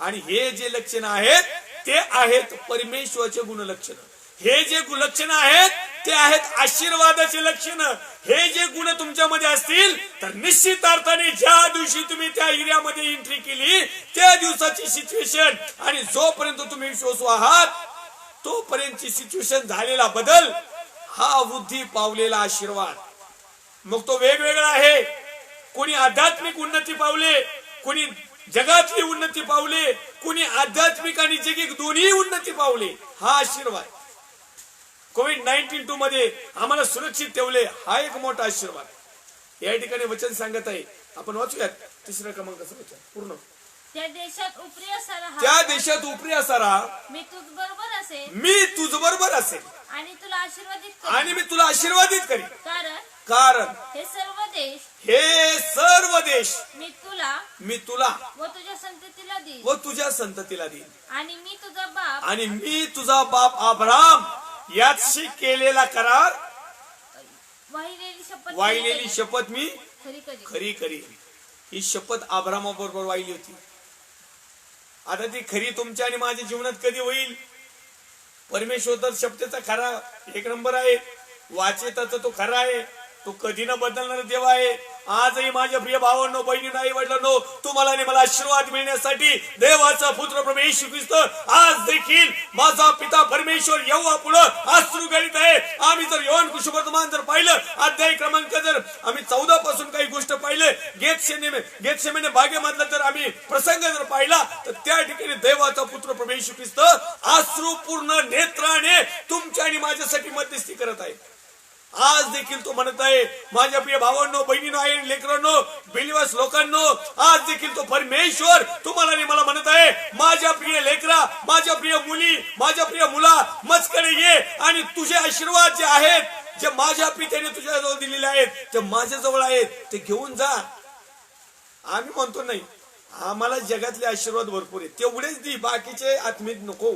आणि हे जे लक्षण आहेत ते आहेत परमेश्वराचे गुणलक्षण. हे जे गुणलक्षण आहेत ते आहेत आशीर्वादाचे लक्षण. हे जे गुण तुमच्यामध्ये असतील तर निश्चित अर्थाने ज्या दिवशी तुम्ही त्या एरियामध्ये एंट्री केली त्या दिवसाची सिच्युएशन आणि जोपर्यंत तुम्ही विश्वासू आहात तोपर्यंतची सिच्युएशन झालेला बदल हा वृद्धी पावलेला आशीर्वाद. मग तो वेगवेगळा आहे. कोणी आध्यात्मिक उन्नती पावले, कोणी जगातली उन्नती पावले, कोणी आध्यात्मिक आणि जगिक दोन्ही उन्नती पावले. हा आशीर्वाद. कोविड-19 मध्ये आम्हाला सुरक्षित ठेवले, हा एक मोठा आशीर्वाद. या ठिकाणी वचन सांगत आहे, आपण वाचूयात तिसऱ्या क्रमांकाचं वचन पूर्ण. त्या देशात उपरी असा राहा. त्या देशात उपरी असा राहा. मी तुझ बरोबर असेल. मी तुझ बरोबर असेल. आणि तुला आशीर्वादित करीन. आणि मी तुला आशीर्वादित करीन. कारण हे सर्व देश मी तुला व तुझ्या संततीला देईन. व तुझ्या संततीला देईन. आणि मी तुझा बाप अब्राहम याची केलेला करार वाहिलेली शपथ मी खरी करीन. ही शपथ अब्राहमाबरोबर वाहिली होती. आता ती खरी तुमच्या आणि माझ्या जीवनात कधी होईल? परमेश्वर तर शब्दाचा खरा एक नंबर आहे, वाचेताचा तो खरा आहे, तो कधी न बदलणारा देव आहे. आजही माझ्या प्रिय भावांनो बहिणींनो आई वडिलांनो तुम्हाला आणि मला आशीर्वाद मिळण्यासाठी देवाचा पुत्र प्रभू येशू ख्रिस्त आज देखील माझा पिता परमेश्वर येव्हा पुढे अश्रू गळीत आहे. आम्ही जर योहान सुवर्तमान जर पाहिलं अध्याय क्रमांक जर आम्ही 14 पासून काही गोष्ट पाहिले, गेतसेमने बागेमधला जर आम्ही प्रसंग जर पाहिला तर त्या ठिकाणी देवाचा पुत्र प्रभू येशू ख्रिस्त अश्रूपूर्ण नेत्राने तुमच्या आणि माझ्यासाठी मध्यस्थी करत आहे. आज देखील तो म्हणत आहे माझ्या प्रिय भावांनो बहिणींनो आई लेकरांनो बिलीवर्स लोकांनो, आज देखील तो परमेश्वर तुम्हाला आणि मला म्हणत आहे माझ्या प्रिय लेकरा, माझ्या प्रिय मुली, माझ्या प्रिय मुला माझ्याकडे ये आणि तुझे आशीर्वाद जे आहेत जे माझ्या पित्याने तुझ्याजवळ दिलेले आहेत ते माझ्या जवळ आहेत ते घेऊन जा. आम्ही म्हणतो नाही आम्हाला जगातले आशीर्वाद भरपूर आहेत तेवढेच दे, बाकीचे आत्मिक नको.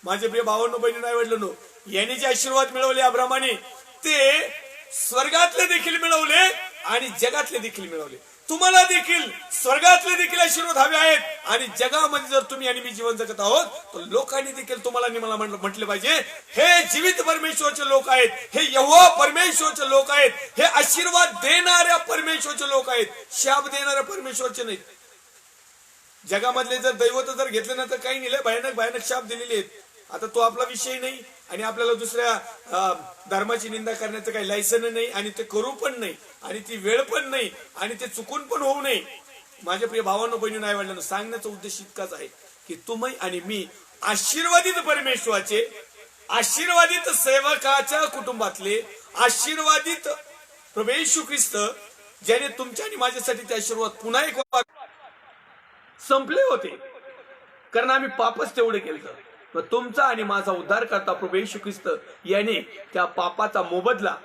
माझे प्रिय भावांनो बहिणींनो आई वडिलांनो यांनी जे आशीर्वाद मिळवले अब्राहमाने ते स्वर्गातले देखील मिळवले आणि जगातले देखील मिळवले. तुम्हाला देखील स्वर्गातले देखील आशीर्वाद हवे आहेत आणि जगामध्ये जर तुम्ही आणि मी जीवन जगत आहोत तर लोकांनी देखील तुम्हाला आणि मला म्हटले पाहिजे हे जीवित परमेश्वरचे लोक आहेत, हे यहोवा परमेश्वरचे लोक आहेत, हे आशीर्वाद देणाऱ्या परमेश्वरचे लोक आहेत, शाप देणाऱ्या परमेश्वरचे नाहीत. जगामधले जर दैवत जर घेतले ना तर काही नाही, भयानक भयानक शाप दिलेले आहेत. आता तो आपला विषय नाही आणि आपल्याला दुसऱ्या धर्माची निंदा करण्याचं काही लायसन नाही आणि ते करू पण नाही आणि ती वेळ पण नाही आणि ते चुकून पण होऊ नये. माझ्या प्रिय भावांनो बहिणींनो आई वडिलांनो सांगण्याचा उद्देश इतकाच आहे की तुम्ही आणि मी आशीर्वादित परमेश्वराचे, आशीर्वादित सेवकाच्या कुटुंबातले, आशीर्वादित प्रभू येशू ख्रिस्त ज्याने तुमच्या आणि माझ्यासाठी ते आशीर्वाद पुन्हा एक संपले होते कारण आम्ही पापच तेवढे केलं. तुमचा आणि माझा उद्धार करता प्रभू येशू ख्रिस्त याने त्या पापाचा मोबदला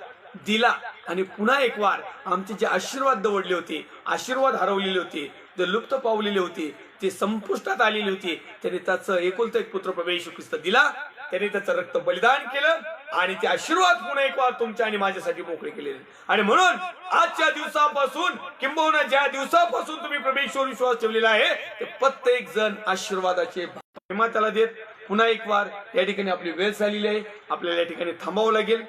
दिला आणि पुन्हा एक वार आमचे जे आशीर्वाद दवडले होते, आशीर्वाद हरवलेले होते, जे लुप्त पावलेले होते, ते संपुष्टात आलेले होते, त्याने त्याचं एकुलता एक पुत्र प्रभू येशू ख्रिस्त दिला. त्याने त्याचं रक्त बलिदान केलं आणि ते आशीर्वाद पुन्हा एक वार तुमच्या आणि माझ्यासाठी मोकळे केलेले. आणि म्हणून आजच्या दिवसापासून किंबहुना ज्या दिवसापासून तुम्ही परमेश्वर विश्वास ठेवलेला आहे ते प्रत्येक जण आशीर्वादाचे महिमा त्याला देत. पुन्हा एक वार या ठिकाणी आपली वेळ झालेली आहे, आपल्याला या ठिकाणी थांबावं लागेल.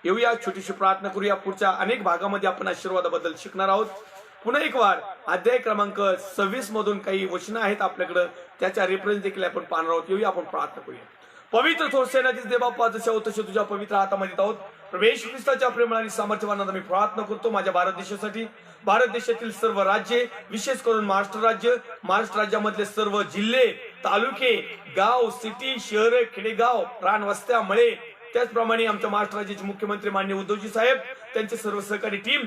येऊया छोटीशी प्रार्थना करूया. पुढच्या अनेक भागामध्ये आपण आशीर्वादाबद्दल शिकणार आहोत. पुन्हा एक वार अध्याय क्रमांक 26 मधून काही वचनं आहेत आपल्याकडं, त्याच्या रेफरन्स देखील आपण पाहणार आहोत. येऊया आपण प्रार्थना करूया. पवित्र थोरसेनाधीश दे बाप्पा, जसे आहोत तसे तुझ्या पवित्र हातामध्ये आहोत. प्रभू येशू ख्रिस्ताच्या प्रेम आणि सामर्थ्यवानाचा मी प्रार्थना करतो माझ्या भारत देशासाठी. भारत देशातील सर्व राज्ये, विशेष करून महाराष्ट्र राज्य, महाराष्ट्र राज्यामधले सर्व जिल्हे, तालुके, गाव, सिटी, शहर, खेडेगाव, रानवस्त्या, मळे, त्याचप्रमाणे आमच्या महाराष्ट्र राज्याचे मुख्यमंत्री माननीय उद्धवजी साहेब, त्यांचे सर्व सहकारी टीम,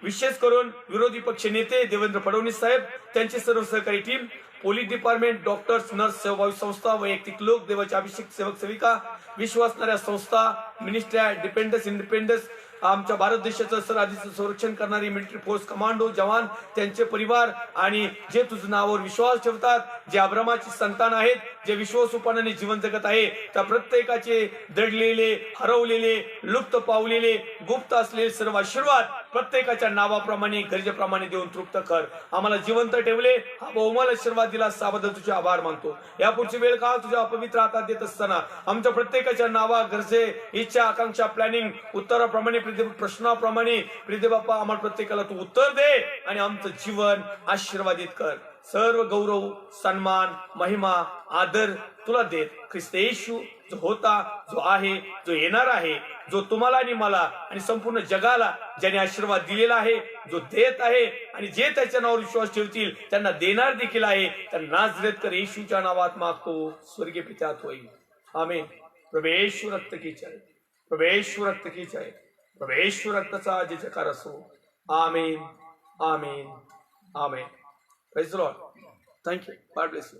विशेष करून विरोधी पक्ष नेते देवेंद्र फडणवीस साहेब, त्यांचे सर्व सहकारी team, police department, doctors, nurse, सेवाभावी संस्था, वैयक्तिक लोक, देवाचे अभिषेक सेवक सेविका, विश्वासणाऱ्या संस्था, मिनिस्ट्र्या, डिपेंडन्स, इंडिपेंडन्स, आमच्या भारत देशाचं सरहद्दीचं संरक्षण करणारी मिलिटरी फोर्स, कमांडो, जवान, त्यांचे परिवार आणि जे तुझ्या नावावर विश्वास ठेवतात, जे अब्रामाची संतान आहेत, जे विश्वासरूपाने जीवन जगत आहे, त्या प्रत्येकाचे दडलेले, हरवलेले, लुप्त पावलेले, गुप्त असलेले सर्व आशीर्वाद प्रत्येकाच्या नावाप्रमाणे, गरजेप्रमाणे देऊन तृप्त कर. आम्हाला जिवंत ठेवले, हा बहुमोल आशीर्वाद दिला, साबद्दल तुझे आभार मानतो. यापुढची वेळ काळ तुझ्या अपवित्र हातात देत असताना आमच्या प्रत्येकाच्या नावा, गरजे, इच्छा, आकांक्षा, प्लॅनिंग, उत्तराप्रमाणे, प्रश्नाप्रमाणे प्रिय बाप्पा आम्हाला प्रत्येकाला तू उत्तर दे आणि आमचं जीवन आशीर्वादित कर. सर्व गौरव, सन्मान, महिमा, आदर तुला देत ख्रिस्त येशू, जो होता, जो आहे, जो येणार आहे, जो तुम्हाला आणि मला आणि संपूर्ण जगाला ज्याने आशीर्वाद दिलेला आहे, जो देत आहे आणि जे त्याच्या नावावर विश्वास ठेवतील त्यांना देणार देखील आहे, त्या नाझरेतकर येशूच्या नावात मागतो, स्वर्गीय पित्यात होईल. आमेन. प्रभू येशू रक्त की जय, प्रभू येशू रक्त की जय, प्रभू येशू रक्ताचा जय जयकार असो. Amen, amen, amen. Praise the Lord. Thank you. God bless you.